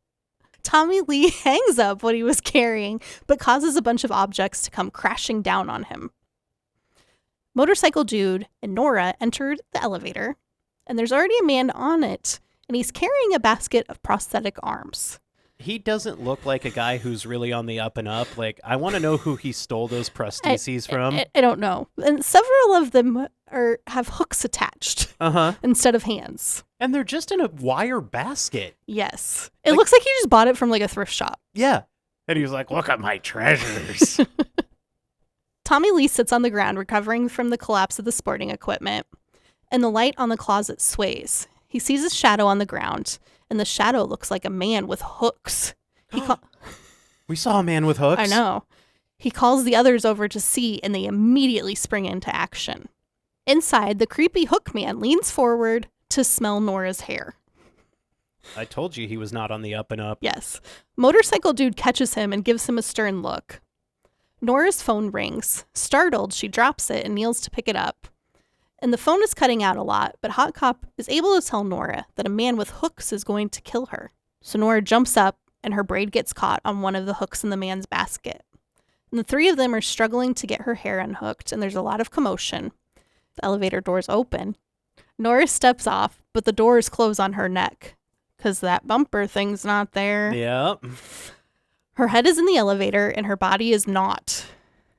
Tommy Lee hangs up what he was carrying, but causes a bunch of objects to come crashing down on him. Motorcycle Dude and Nora entered the elevator, and there's already a man on it, and he's carrying a basket of prosthetic arms. He doesn't look like a guy who's really on the up and up. Like, I want to know who he stole those prostheses from. I don't know. And several of them have hooks attached Uh-huh. instead of hands. And they're just in a wire basket. Yes. It looks like he just bought it from like a thrift shop. Yeah. And he was like, look at my treasures. Tommy Lee sits on the ground recovering from the collapse of the sporting equipment, and the light on the closet sways. He sees a shadow on the ground, and the shadow looks like a man with hooks. We saw a man with hooks. I know. He calls the others over to see, and they immediately spring into action. Inside, the creepy hook man leans forward to smell Nora's hair. I told you he was not on the up and up. Yes. Motorcycle dude catches him and gives him a stern look. Nora's phone rings. Startled, she drops it and kneels to pick it up. And the phone is cutting out a lot, but Hot Cop is able to tell Nora that a man with hooks is going to kill her. So Nora jumps up, and her braid gets caught on one of the hooks in the man's basket. And the three of them are struggling to get her hair unhooked, and there's a lot of commotion. The elevator doors open. Nora steps off, but the doors close on her neck, because that bumper thing's not there. Yep. Her head is in the elevator, and her body is not.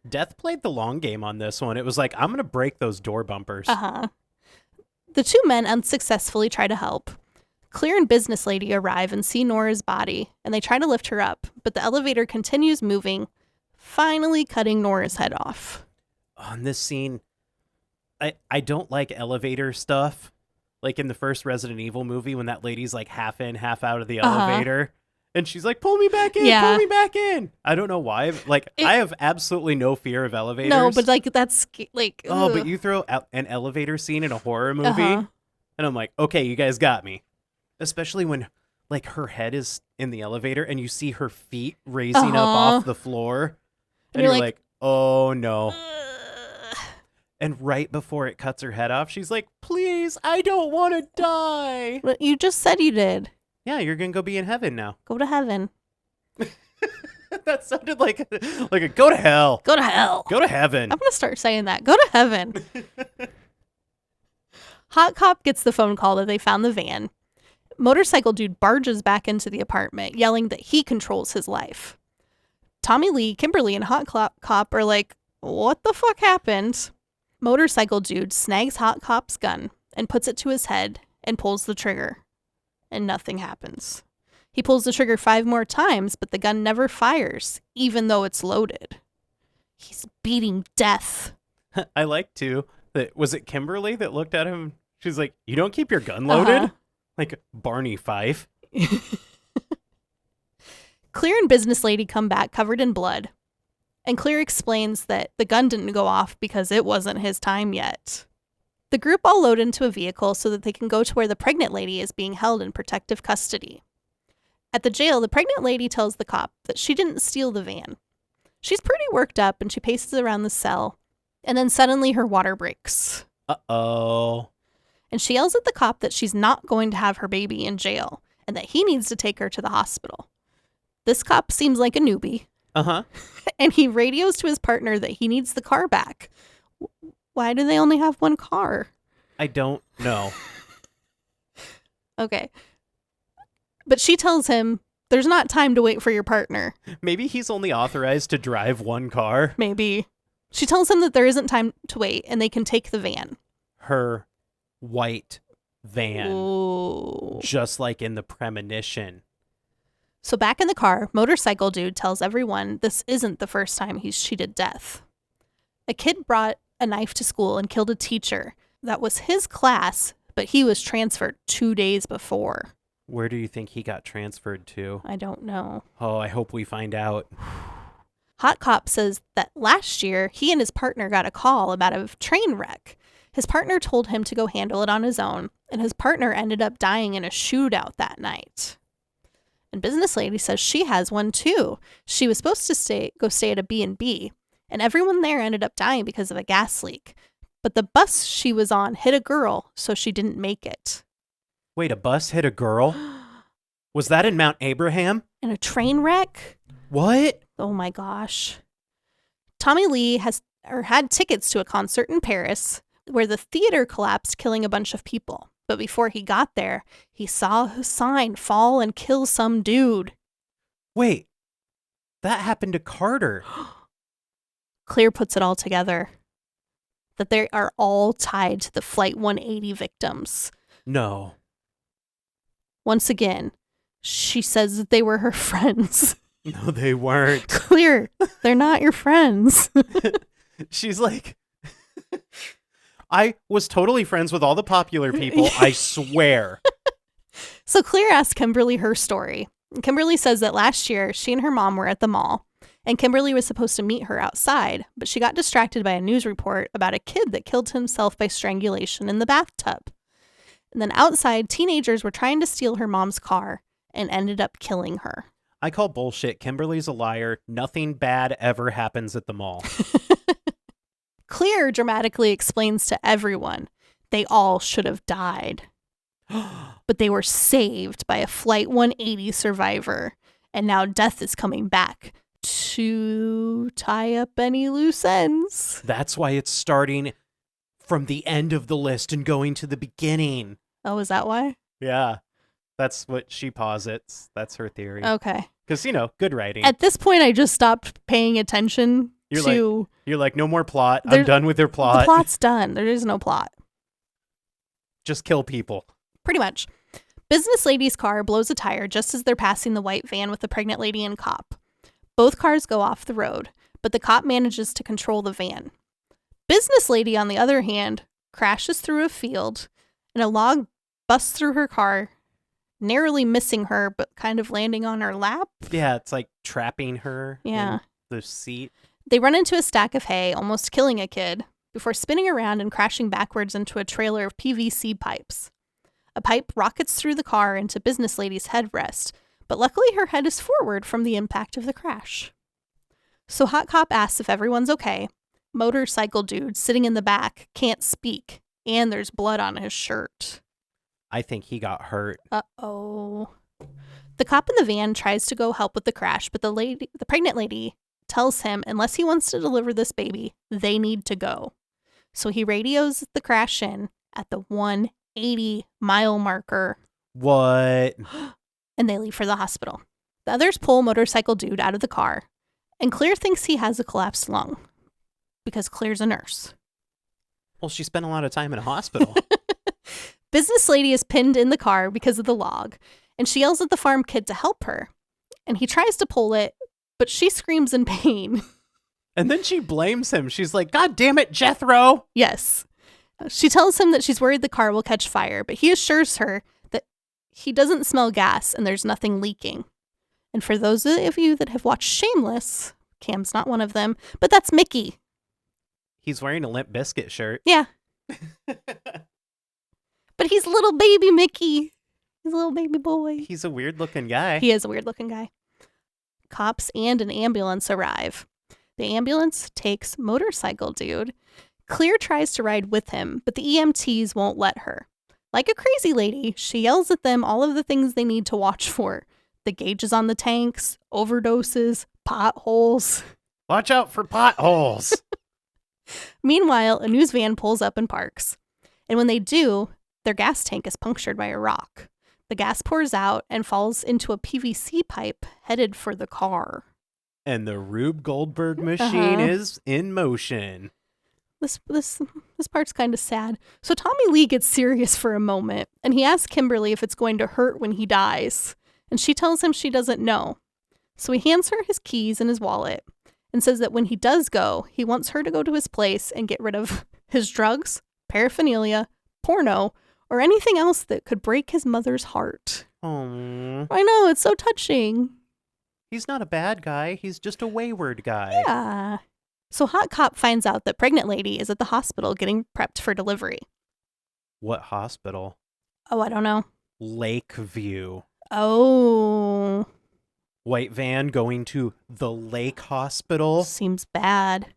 Death played the long game on this one. It was like, I'm going to break those door bumpers. Uh-huh. The two men unsuccessfully try to help. Clear and Business Lady arrive and see Nora's body, and they try to lift her up, but the elevator continues moving, finally cutting Nora's head off. On this scene, I don't like elevator stuff. Like in the first Resident Evil movie when that lady's like half in, half out of the elevator. And she's like, pull me back in, pull me back in. I don't know why. Like, I have absolutely no fear of elevators. No, but like, that's like... Oh, ugh. but you throw out an elevator scene in a horror movie, and I'm like, okay, you guys got me. Especially when, like, her head is in the elevator, and you see her feet raising up off the floor. And you're like, oh, no. And right before it cuts her head off, she's like, please, I don't want to die. But you just said you did. Yeah, you're going to go be in heaven now. Go to heaven. That sounded like a go to hell. Go to hell. Go to heaven. I'm going to start saying that. Go to heaven. Hot Cop gets the phone call that they found the van. Motorcycle dude barges back into the apartment, yelling that he controls his life. Tommy Lee, Kimberly, and Hot Cop are like, what the fuck happened? Motorcycle dude snags Hot Cop's gun and puts it to his head and pulls the trigger. And nothing happens. He pulls the trigger 5 more times, but the gun never fires, even though it's loaded. He's beating death. I like, too, that was it Kimberly that looked at him? She's like, you don't keep your gun loaded? Like Barney Fife. Clear and Business Lady come back covered in blood. And Clear explains that the gun didn't go off because it wasn't his time yet. The group all load into a vehicle so that they can go to where the pregnant lady is being held in protective custody. At the jail, the pregnant lady tells the cop that she didn't steal the van. She's pretty worked up and she paces around the cell, and then suddenly her water breaks. Uh-oh. And she yells at the cop that she's not going to have her baby in jail and that he needs to take her to the hospital. This cop seems like a newbie. Uh-huh. And he radios to his partner that he needs the car back. Why do they only have one car? I don't know. Okay. But she tells him, there's not time to wait for your partner. Maybe he's only authorized to drive one car. Maybe. She tells him that there isn't time to wait and they can take the van. Her white van. Ooh. Just like in the premonition. So back in the car, Motorcycle Dude tells everyone this isn't the first time he's cheated death. A kid brought a knife to school and killed a teacher. That was his class, but he was transferred 2 days before. Where do you think he got transferred to? I don't know. Oh, I hope we find out. Hot Cop says that last year, he and his partner got a call about a train wreck. His partner told him to go handle it on his own, and his partner ended up dying in a shootout that night. And Business Lady says she has one too. She was supposed to go stay at a B&B, and everyone there ended up dying because of a gas leak. But the bus she was on hit a girl, so she didn't make it. Wait, a bus hit a girl? Was that in Mount Abraham? In a train wreck? What? Oh my gosh. Tommy Lee had tickets to a concert in Paris where the theater collapsed, killing a bunch of people. But before he got there, he saw a sign fall and kill some dude. Wait, that happened to Carter. Clear puts it all together. That they are all tied to the Flight 180 victims. No. Once again, she says that they were her friends. No, they weren't. Clear, they're not your friends. She's like, I was totally friends with all the popular people, I swear. So Claire asks Kimberly her story. Kimberly says that last year, she and her mom were at the mall, and Kimberly was supposed to meet her outside, but she got distracted by a news report about a kid that killed himself by strangulation in the bathtub. And then outside, teenagers were trying to steal her mom's car and ended up killing her. I call bullshit. Kimberly's a liar. Nothing bad ever happens at the mall. Claire dramatically explains to everyone they all should have died. But they were saved by a Flight 180 survivor, and now death is coming back to tie up any loose ends. That's why it's starting from the end of the list and going to the beginning. Oh, is that why? Yeah, that's what she posits. That's her theory. Okay. Because, good writing. At this point, I just stopped paying attention You're to... You're like, no more plot. I'm done with their plot. The plot's done. There is no plot. Just kill people. Pretty much. Business lady's car blows a tire just as they're passing the white van with the pregnant lady and cop. Both cars go off the road, but the cop manages to control the van. Business lady, on the other hand, crashes through a field, and a log busts through her car, narrowly missing her, but kind of landing on her lap. Yeah, it's like trapping her Yeah. in the seat. They run into a stack of hay, almost killing a kid, before spinning around and crashing backwards into a trailer of PVC pipes. A pipe rockets through the car into business lady's headrest, but luckily her head is forward from the impact of the crash. So Hot Cop asks if everyone's okay. Motorcycle dude sitting in the back can't speak, and there's blood on his shirt. I think he got hurt. Uh-oh. The cop in the van tries to go help with the crash, but the pregnant lady tells him unless he wants to deliver this baby, they need to go. So he radios the crash in at the 180-mile marker. What? And they leave for the hospital. The others pull motorcycle dude out of the car, and Claire thinks he has a collapsed lung because Claire's a nurse. Well, she spent a lot of time in a hospital. Business lady is pinned in the car because of the log, and she yells at the farm kid to help her. And he tries to pull it, but she screams in pain. And then she blames him. She's like, God damn it, Jethro. Yes. She tells him that she's worried the car will catch fire, but he assures her that he doesn't smell gas and there's nothing leaking. And for those of you that have watched Shameless, Cam's not one of them, but that's Mickey. He's wearing a Limp Bizkit shirt. Yeah. But he's little baby Mickey. He's a little baby boy. He's a weird looking guy. He is a weird looking guy. Cops and an ambulance arrive. The ambulance takes motorcycle dude. Claire tries to ride with him, but the EMTs won't let her. Like a crazy lady, she yells at them all of the things they need to watch for. The gauges on the tanks, overdoses, potholes. Watch out for potholes. Meanwhile, a news van pulls up and parks. And when they do, their gas tank is punctured by a rock. The gas pours out and falls into a PVC pipe headed for the car. And the Rube Goldberg machine is in motion. This part's kind of sad. So Tommy Lee gets serious for a moment, and he asks Kimberly if it's going to hurt when he dies. And she tells him she doesn't know. So he hands her his keys and his wallet and says that when he does go, he wants her to go to his place and get rid of his drugs, paraphernalia, porno, or anything else that could break his mother's heart. Aww. I know, it's so touching. He's not a bad guy. He's just a wayward guy. Yeah. So Hot Cop finds out that pregnant lady is at the hospital getting prepped for delivery. What hospital? Oh, I don't know. Lakeview. Oh. White van going to the Lake Hospital. Seems bad.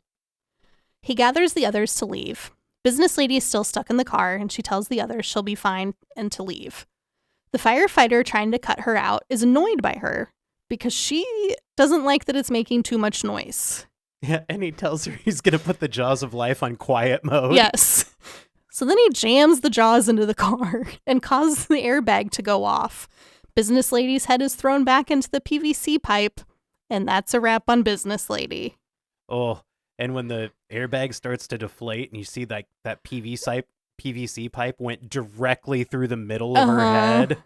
He gathers the others to leave. Business lady is still stuck in the car, and she tells the others she'll be fine and to leave. The firefighter trying to cut her out is annoyed by her because she doesn't like that it's making too much noise. Yeah, and he tells her he's going to put the jaws of life on quiet mode. Yes. So then he jams the jaws into the car and causes the airbag to go off. Business lady's head is thrown back into the PVC pipe, and that's a wrap on Business Lady. Oh, and when the airbag starts to deflate and you see that PVC pipe went directly through the middle of her head.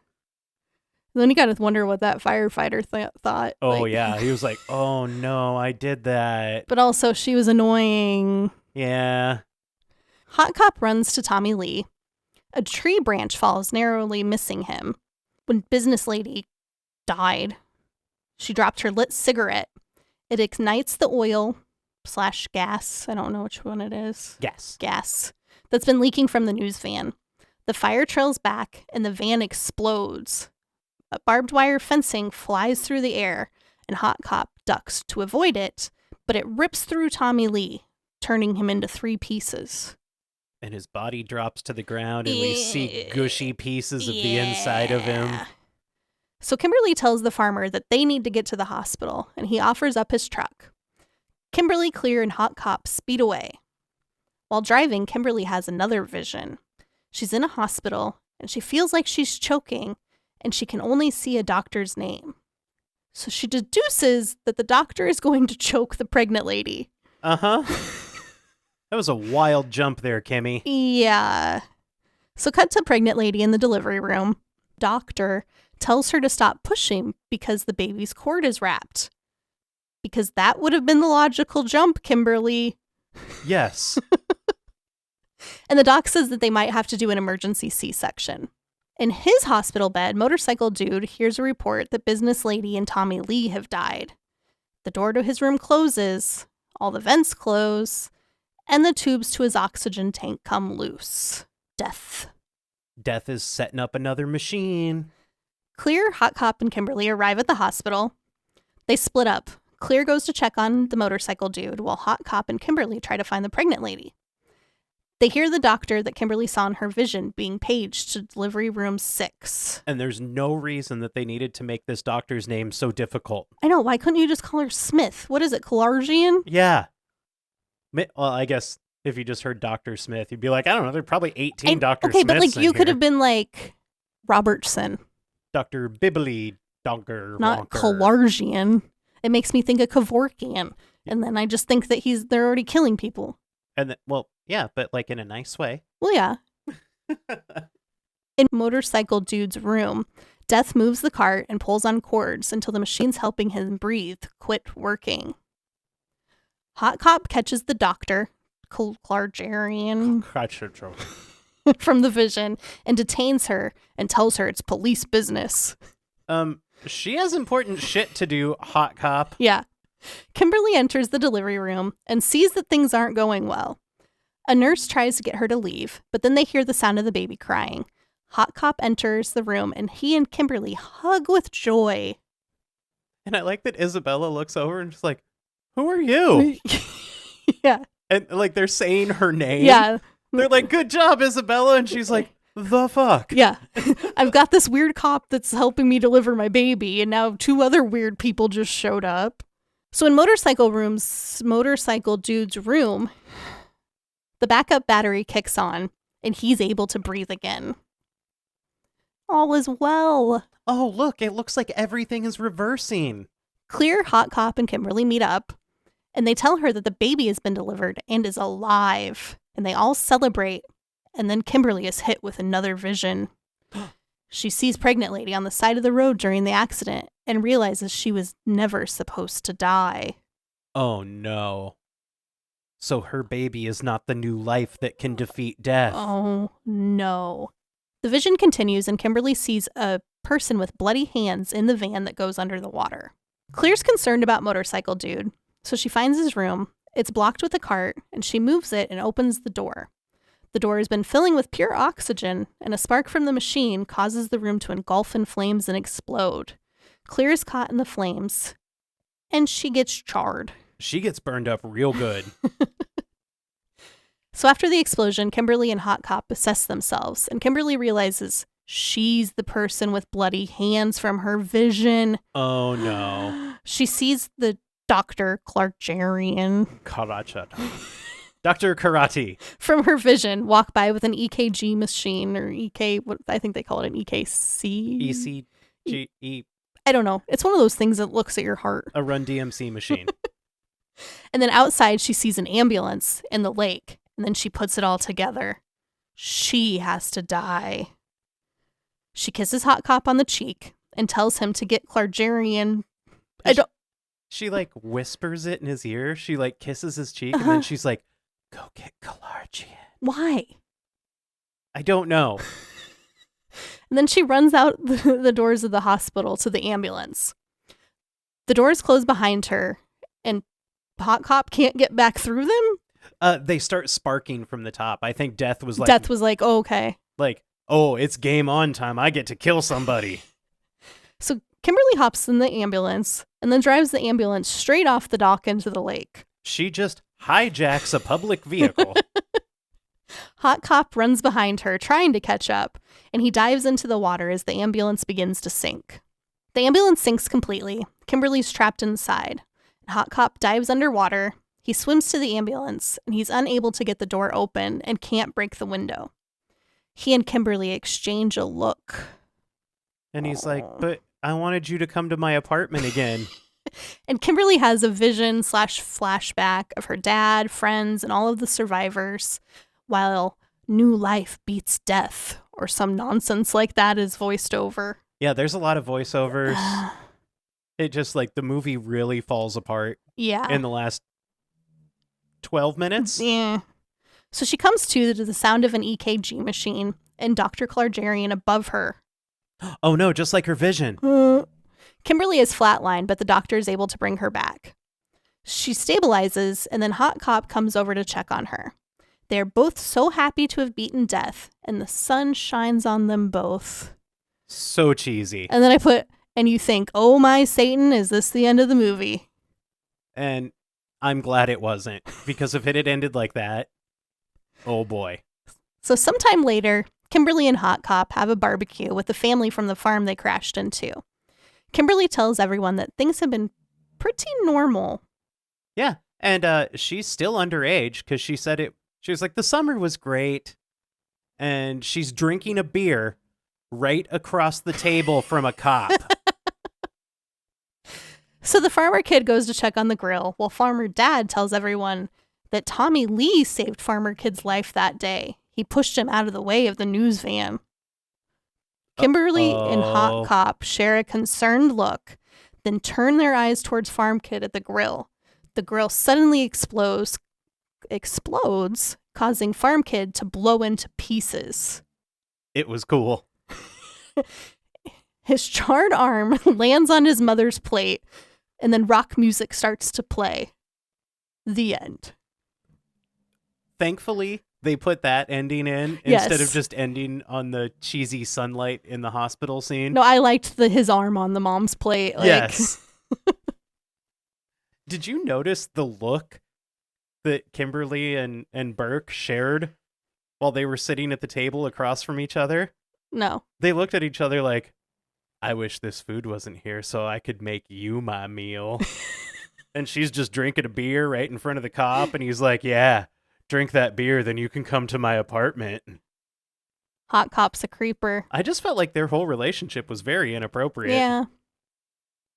Then you got to wonder what that firefighter thought. Oh, like- yeah. He was like, oh, no, I did that. But also, she was annoying. Yeah. Hot Cop runs to Tommy Lee. A tree branch falls, narrowly missing him. When Business Lady died, she dropped her lit cigarette. It ignites the oil/gas. I don't know which one it is. Gas that's been leaking from the news van. The fire trails back and the van explodes. A barbed wire fencing flies through the air and Hot Cop ducks to avoid it, but it rips through Tommy Lee, turning him into 3 pieces. And his body drops to the ground and we see gushy pieces of the inside of him. So Kimberly tells the farmer that they need to get to the hospital, and he offers up his truck. Kimberly, Clear, and Hot Cop speed away. While driving, Kimberly has another vision. She's in a hospital, and she feels like she's choking, and she can only see a doctor's name. So she deduces that the doctor is going to choke the pregnant lady. Uh-huh. That was a wild jump there, Kimmy. Yeah. So cut to pregnant lady in the delivery room. Doctor tells her to stop pushing because the baby's cord is wrapped. Because that would have been the logical jump, Kimberly. Yes. And the doc says that they might have to do an emergency C-section. In his hospital bed, Motorcycle Dude hears a report that Business Lady and Tommy Lee have died. The door to his room closes, all the vents close, and the tubes to his oxygen tank come loose. Death. Death is setting up another machine. Clear, Hot Cop, and Kimberly arrive at the hospital. They split up. Clear goes to check on the Motorcycle Dude, while Hot Cop and Kimberly try to find the pregnant lady. They hear the doctor that Kimberly saw in her vision being paged to delivery room 6. And there's no reason that they needed to make this doctor's name so difficult. I know, why couldn't you just call her Smith? What is it, Kalarjian? Yeah. Well, I guess if you just heard Dr. Smith, you'd be like, I don't know, there are probably 18 Dr. Okay, Smiths but like in you could here. have been like Robertson, Dr. Bibbly Donker not Wonker. Kalarjian. It makes me think of Kevorkian. And then I just think that they're already killing people. And well, yeah, but like in a nice way. Well, yeah. In Motorcycle Dude's room, Death moves the cart and pulls on cords until the machines helping him breathe quit working. Hot Cop catches the doctor, Clargerian, from the vision and detains her and tells her it's police business. She has important shit to do, Hot Cop. Yeah. Kimberly enters the delivery room and sees that things aren't going well. A nurse tries to get her to leave, but then they hear the sound of the baby crying. Hot Cop enters the room and he and Kimberly hug with joy. And I like that Isabella looks over and she's like, who are you? Yeah. And like they're saying her name. Yeah. They're like, good job, Isabella. And she's like, the fuck? Yeah. I've got this weird cop that's helping me deliver my baby, and now 2 other weird people just showed up. So in Motorcycle Dude's room, the backup battery kicks on, and he's able to breathe again. All is well. Oh, look, it looks like everything is reversing. Clear, Hot Cop, and Kimberly meet up, and they tell her that the baby has been delivered and is alive, and they all celebrate. And then Kimberly is hit with another vision. She sees pregnant lady on the side of the road during the accident and realizes she was never supposed to die. Oh, no. So her baby is not the new life that can defeat death. Oh, no. The vision continues and Kimberly sees a person with bloody hands in the van that goes under the water. Clear's concerned about Motorcycle Dude, so she finds his room. It's blocked with a cart, and she moves it and opens the door. The door has been filling with pure oxygen, and a spark from the machine causes the room to engulf in flames and explode. Clear is caught in the flames, and she gets charred. She gets burned up real good. So after the explosion, Kimberly and Hot Cop assess themselves, and Kimberly realizes she's the person with bloody hands from her vision. Oh, no. She sees the Dr. Clargerian Dr. Karate. from her vision walk by with an EKG machine, or what I think they call it, an EKC? ECGE. I don't know. It's one of those things that looks at your heart. A Run DMC machine. And then outside, she sees an ambulance in the lake, and then she puts it all together. She has to die. She kisses Hot Cop on the cheek, and tells him to get Clargerian. I don't. She like whispers it in his ear. She like kisses his cheek, and then she's like, "Go get Clargian." Why? I don't know. And then she runs out the doors of the hospital to the ambulance. The doors close behind her, and Hot Cop can't get back through them. They start sparking from the top. I think Death was like, Oh, okay. like, oh, it's game on time. I get to kill somebody. So Kimberly hops in the ambulance and then drives the ambulance straight off the dock into the lake. She just hijacks a public vehicle. Hot Cop runs behind her, trying to catch up, and he dives into the water as the ambulance begins to sink. The ambulance sinks completely. Kimberly's trapped inside. Hot Cop dives underwater. He swims to the ambulance, and he's unable to get the door open and can't break the window. He and Kimberly exchange a look. And he's like, but I wanted you to come to my apartment again. And Kimberly has a vision / flashback of her dad, friends, and all of the survivors, while new life beats death, or some nonsense like that is voiced over. Yeah, there's a lot of voiceovers. It just like the movie really falls apart. Yeah. In the last 12 minutes. Yeah. So she comes to the sound of an EKG machine and Dr. Clargerian above her. Oh no, just like her vision. Kimberly is flatlined, but the doctor is able to bring her back. She stabilizes, and then Hot Cop comes over to check on her. They're both so happy to have beaten death, and the sun shines on them both. So cheesy. And then I put, and you think, oh my Satan, is this the end of the movie? And I'm glad it wasn't, because if it had ended like that, oh boy. So sometime later, Kimberly and Hot Cop have a barbecue with the family from the farm they crashed into. Kimberly tells everyone that things have been pretty normal. Yeah, and she's still underage because she said it. She was like, the summer was great, and she's drinking a beer right across the table from a cop. So the farmer kid goes to check on the grill, while Farmer Dad tells everyone that Tommy Lee saved Farmer Kid's life that day. He pushed him out of the way of the news van. Kimberly and Hot Cop share a concerned look, then turn their eyes towards Farm Kid at the grill. The grill suddenly explodes, causing Farm Kid to blow into pieces. It was cool. His charred arm lands on his mother's plate, and then rock music starts to play. The end. Thankfully, they put that ending in instead of just ending on the cheesy sunlight in the hospital scene. No, I liked his arm on the mom's plate. Yes. Did you notice the look that Kimberly and Burke shared while they were sitting at the table across from each other? No. They looked at each other like, I wish this food wasn't here so I could make you my meal. And she's just drinking a beer right in front of the cop, and he's like, yeah, drink that beer, then you can come to my apartment. Hot Cop's a creeper. I just felt like their whole relationship was very inappropriate. Yeah.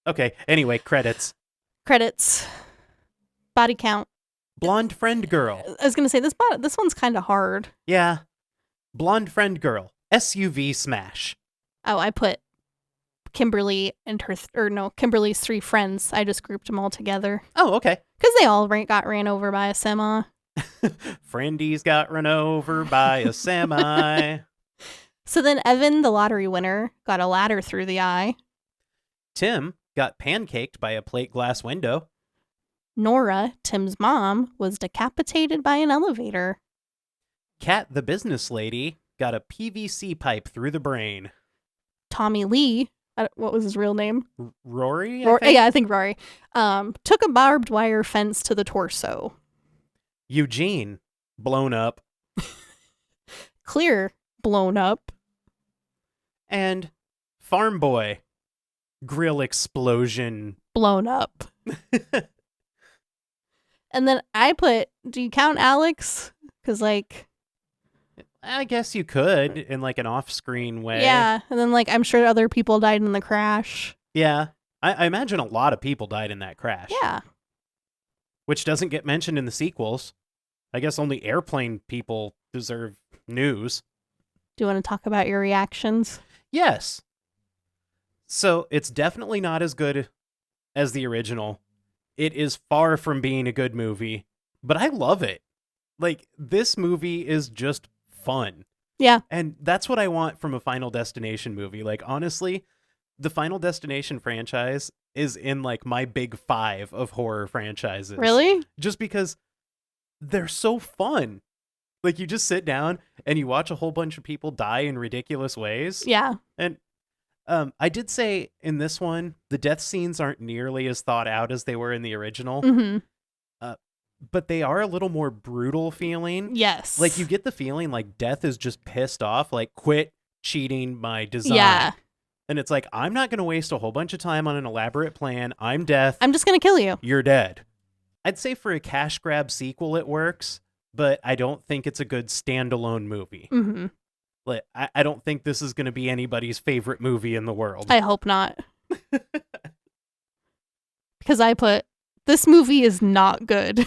Okay, anyway, credits. Credits. Body count. Blonde friend girl. I was going to say, this one's kind of hard. Yeah. Blonde friend girl. SUV smash. Oh, I put Kimberly and Kimberly's 3 friends. I just grouped them all together. Oh, okay. Because they all got ran over by a semi. Friendies got run over by a semi. So then Evan, the lottery winner, got a ladder through the eye. Tim got pancaked by a plate glass window. Nora, Tim's mom, was decapitated by an elevator. Kat, the business lady, got a PVC pipe through the brain. Tommy Lee, what was his real name? Rory? I think Rory. Took a barbed wire fence to the torso. Eugene, blown up. Clear, blown up. And Farm Boy, grill explosion. Blown up. And then I put, do you count Alex? Because, I guess you could in, an off-screen way. Yeah, and then, I'm sure other people died in the crash. Yeah. I imagine a lot of people died in that crash. Yeah. Which doesn't get mentioned in the sequels. I guess only airplane people deserve news. Do you want to talk about your reactions? Yes. So it's definitely not as good as the original. It is far from being a good movie, but I love it. Like, this movie is just fun. Yeah. And that's what I want from a Final Destination movie. Like, honestly, the Final Destination franchise is in, like, my big 5 of horror franchises. Really? Just because they're so fun. Like, you just sit down and you watch a whole bunch of people die in ridiculous ways. Yeah. And I did say in this one, the death scenes aren't nearly as thought out as they were in the original. Mm-hmm. But they are a little more brutal feeling. Yes. Like, you get the feeling like death is just pissed off, like, quit cheating my design. Yeah. And it's like, I'm not going to waste a whole bunch of time on an elaborate plan. I'm death. I'm just going to kill you. You're dead. I'd say for a cash grab sequel, it works, but I don't think it's a good standalone movie. Mm-hmm. Like, I don't think this is going to be anybody's favorite movie in the world. I hope not. Because this movie is not good.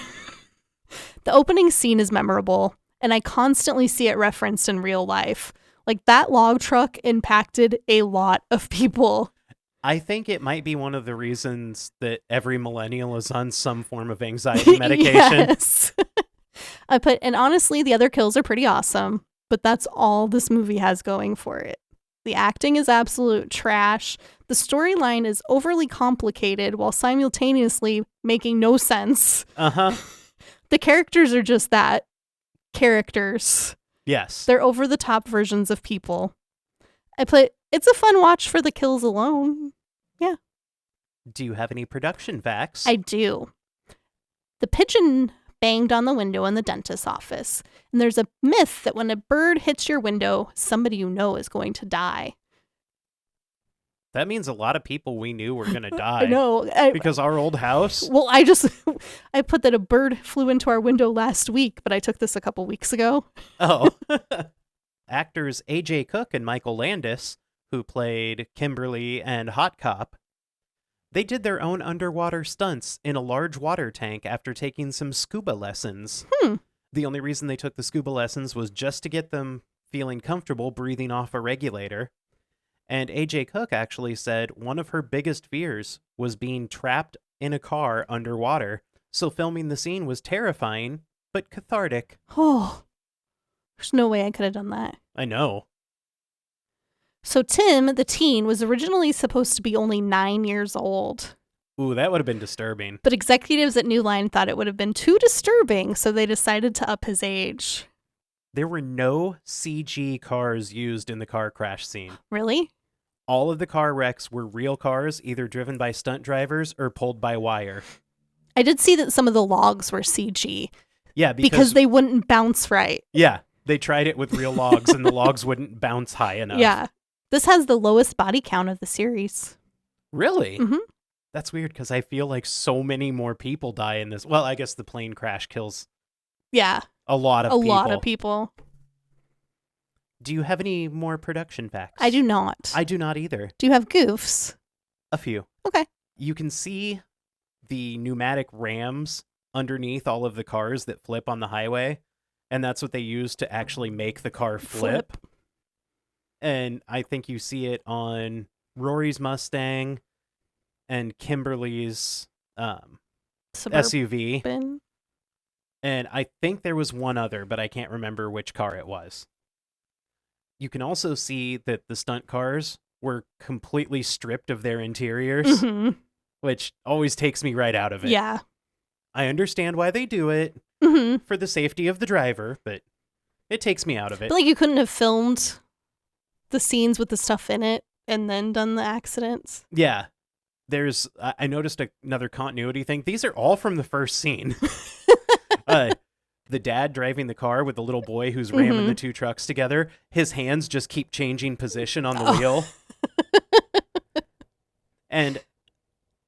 The opening scene is memorable, and I constantly see it referenced in real life. Like, that log truck impacted a lot of people. I think it might be one of the reasons that every millennial is on some form of anxiety medication. Yes. And honestly, the other kills are pretty awesome, but that's all this movie has going for it. The acting is absolute trash. The storyline is overly complicated while simultaneously making no sense. Uh-huh. The characters are just that. Characters. Yes. They're over-the-top versions of people. It's a fun watch for the kills alone. Yeah. Do you have any production facts? I do. The pigeon banged on the window in the dentist's office. And there's a myth that when a bird hits your window, somebody you know is going to die. That means a lot of people we knew were going to die. I know. Because our old house... Well, I put that a bird flew into our window last week, but I took this a couple weeks ago. Oh. Actors A.J. Cook and Michael Landis, who played Kimberly and Hot Cop, they did their own underwater stunts in a large water tank after taking some scuba lessons. The only reason they took the scuba lessons was just to get them feeling comfortable breathing off a regulator. And A.J. Cook actually said one of her biggest fears was being trapped in a car underwater. So filming the scene was terrifying, but cathartic. Oh, there's no way I could have done that. I know. So Tim, the teen, was originally supposed to be only 9 years old. Ooh, that would have been disturbing. But executives at New Line thought it would have been too disturbing, so they decided to up his age. There were no CG cars used in the car crash scene. Really? All of the car wrecks were real cars, either driven by stunt drivers or pulled by wire. I did see that some of the logs were CG. Yeah, because they wouldn't bounce right. Yeah, they tried it with real logs, and the logs wouldn't bounce high enough. Yeah. This has the lowest body count of the series. Really? Mm-hmm. That's weird, because I feel like so many more people die in this. Well, I guess the plane crash kills a lot of people. A lot of people. Do you have any more production facts? I do not. I do not either. Do you have goofs? A few. Okay. You can see the pneumatic rams underneath all of the cars that flip on the highway, and that's what they use to actually make the car flip. And I think you see it on Rory's Mustang and Kimberly's SUV. And I think there was one other, but I can't remember which car it was. You can also see that the stunt cars were completely stripped of their interiors, which always takes me right out of it. Yeah. I understand why they do it for the safety of the driver, but it takes me out of it. But like, you couldn't have filmed the scenes with the stuff in it and then done the accidents. Yeah. I noticed another continuity thing. These are all from the first scene. The dad driving the car with the little boy who's ramming the two trucks together, his hands just keep changing position on the wheel. And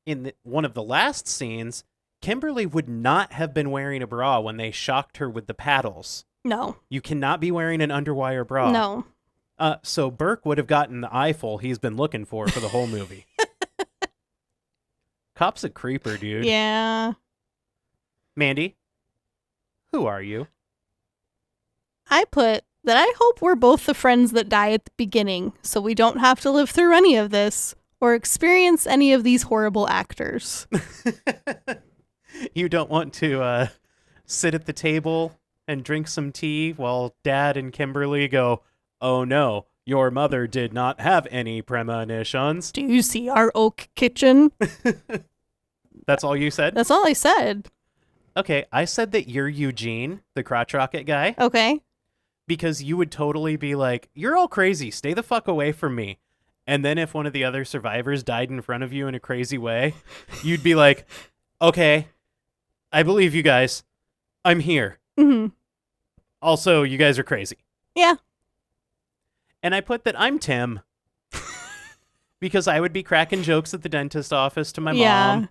in one of the last scenes, Kimberly would not have been wearing a bra when they shocked her with the paddles. No. You cannot be wearing an underwire bra. No. So Burke would have gotten the eyeful he's been looking for the whole movie. Cop's a creeper, dude. Yeah. Mandy, who are you? I put that I hope we're both the friends that die at the beginning, so we don't have to live through any of this, or experience any of these horrible actors. You don't want to sit at the table and drink some tea while Dad and Kimberly go, "Oh no, your mother did not have any premonitions." Do you see our oak kitchen? That's all you said? That's all I said. Okay, I said that you're Eugene, the crotch rocket guy, Okay. because you would totally be like, "You're all crazy, stay the fuck away from me." And then if one of the other survivors died in front of you in a crazy way, you'd be like, "Okay, I believe you guys. I'm here. Hmm. Also, you guys are crazy." Yeah. And I put that I'm Tim because I would be cracking jokes at the dentist office to my mom.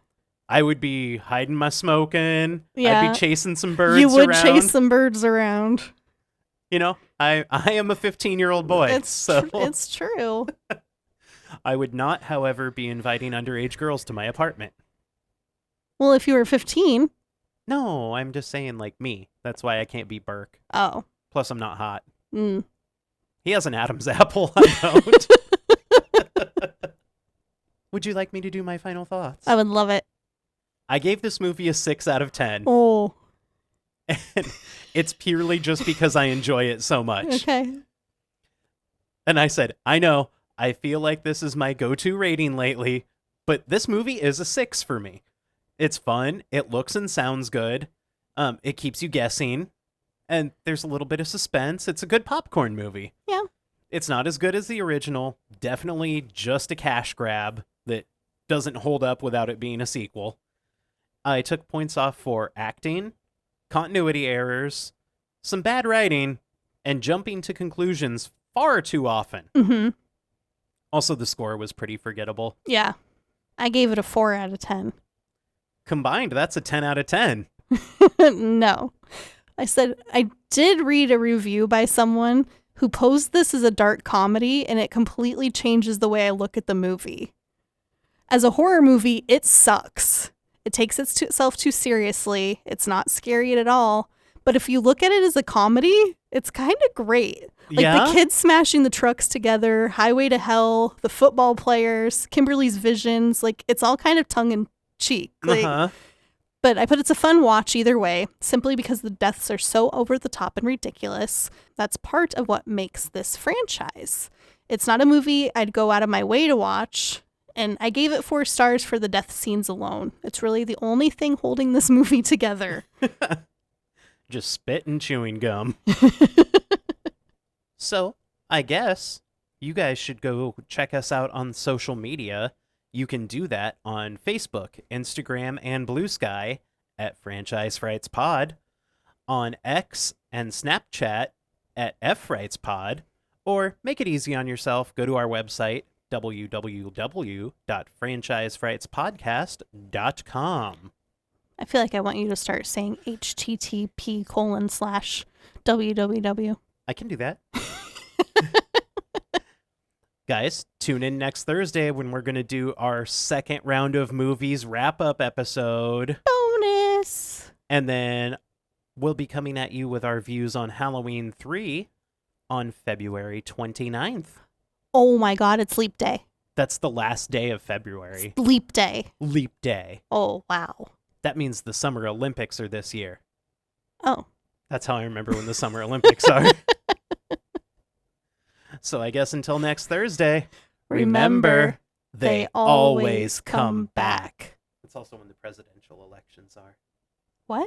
I would be hiding my smoking. Yeah. I'd be chasing some birds You would around. chase some birds around. You know, I am a 15-year-old boy. It's true. I would not, however, be inviting underage girls to my apartment. Well, if you were 15. No, I'm just saying, like, me. That's why I can't beat Burke. Oh. Plus, I'm not hot. Mm. He has an Adam's apple. I don't. Would you like me to do my final thoughts? I would love it. I gave this movie a 6 out of 10. Oh. And it's purely just because I enjoy it so much. Okay. And I said, I know, I feel like this is my go-to rating lately, but this movie is a 6 for me. It's fun. It looks and sounds good. It keeps you guessing. And there's a little bit of suspense. It's a good popcorn movie. Yeah. It's not as good as the original. Definitely just a cash grab that doesn't hold up without it being a sequel. I took points off for acting, continuity errors, some bad writing, and jumping to conclusions far too often. Mm-hmm. Also, the score was pretty forgettable. Yeah. I gave it a 4 out of 10. Combined, that's a 10 out of 10. No. I said I did read a review by someone who posed this as a dark comedy, and it completely changes the way I look at the movie. As a horror movie, it sucks. It takes itself too seriously. It's not scary at all. But if you look at it as a comedy, it's kind of great. Like the kids smashing the trucks together, Highway to Hell, the football players, Kimberly's visions, like it's all kind of tongue in cheek. Like, But I put it's a fun watch either way, simply because the deaths are so over the top and ridiculous. That's part of what makes this franchise. It's not a movie I'd go out of my way to watch, and I gave it 4 stars for the death scenes alone. It's really the only thing holding this movie together. Just spit and chewing gum. So, I guess you guys should go check us out on social media. You can do that on Facebook, Instagram, and Blue Sky at Franchise Frights Pod, on X and Snapchat at FFrightsPod, or make it easy on yourself. Go to our website, www.franchisefrightspodcast.com. I feel like I want you to start saying http://www. I can do that. Guys, tune in next Thursday when we're going to do our second round of movies wrap-up episode. Bonus! And then we'll be coming at you with our views on Halloween 3 on February 29th. Oh my god, it's Leap Day. That's the last day of February. Leap Day. Leap Day. Oh, wow. That means the Summer Olympics are this year. Oh. That's how I remember when the Summer Olympics are. So I guess until next Thursday, remember, they always come back. It's also when the presidential elections are. What?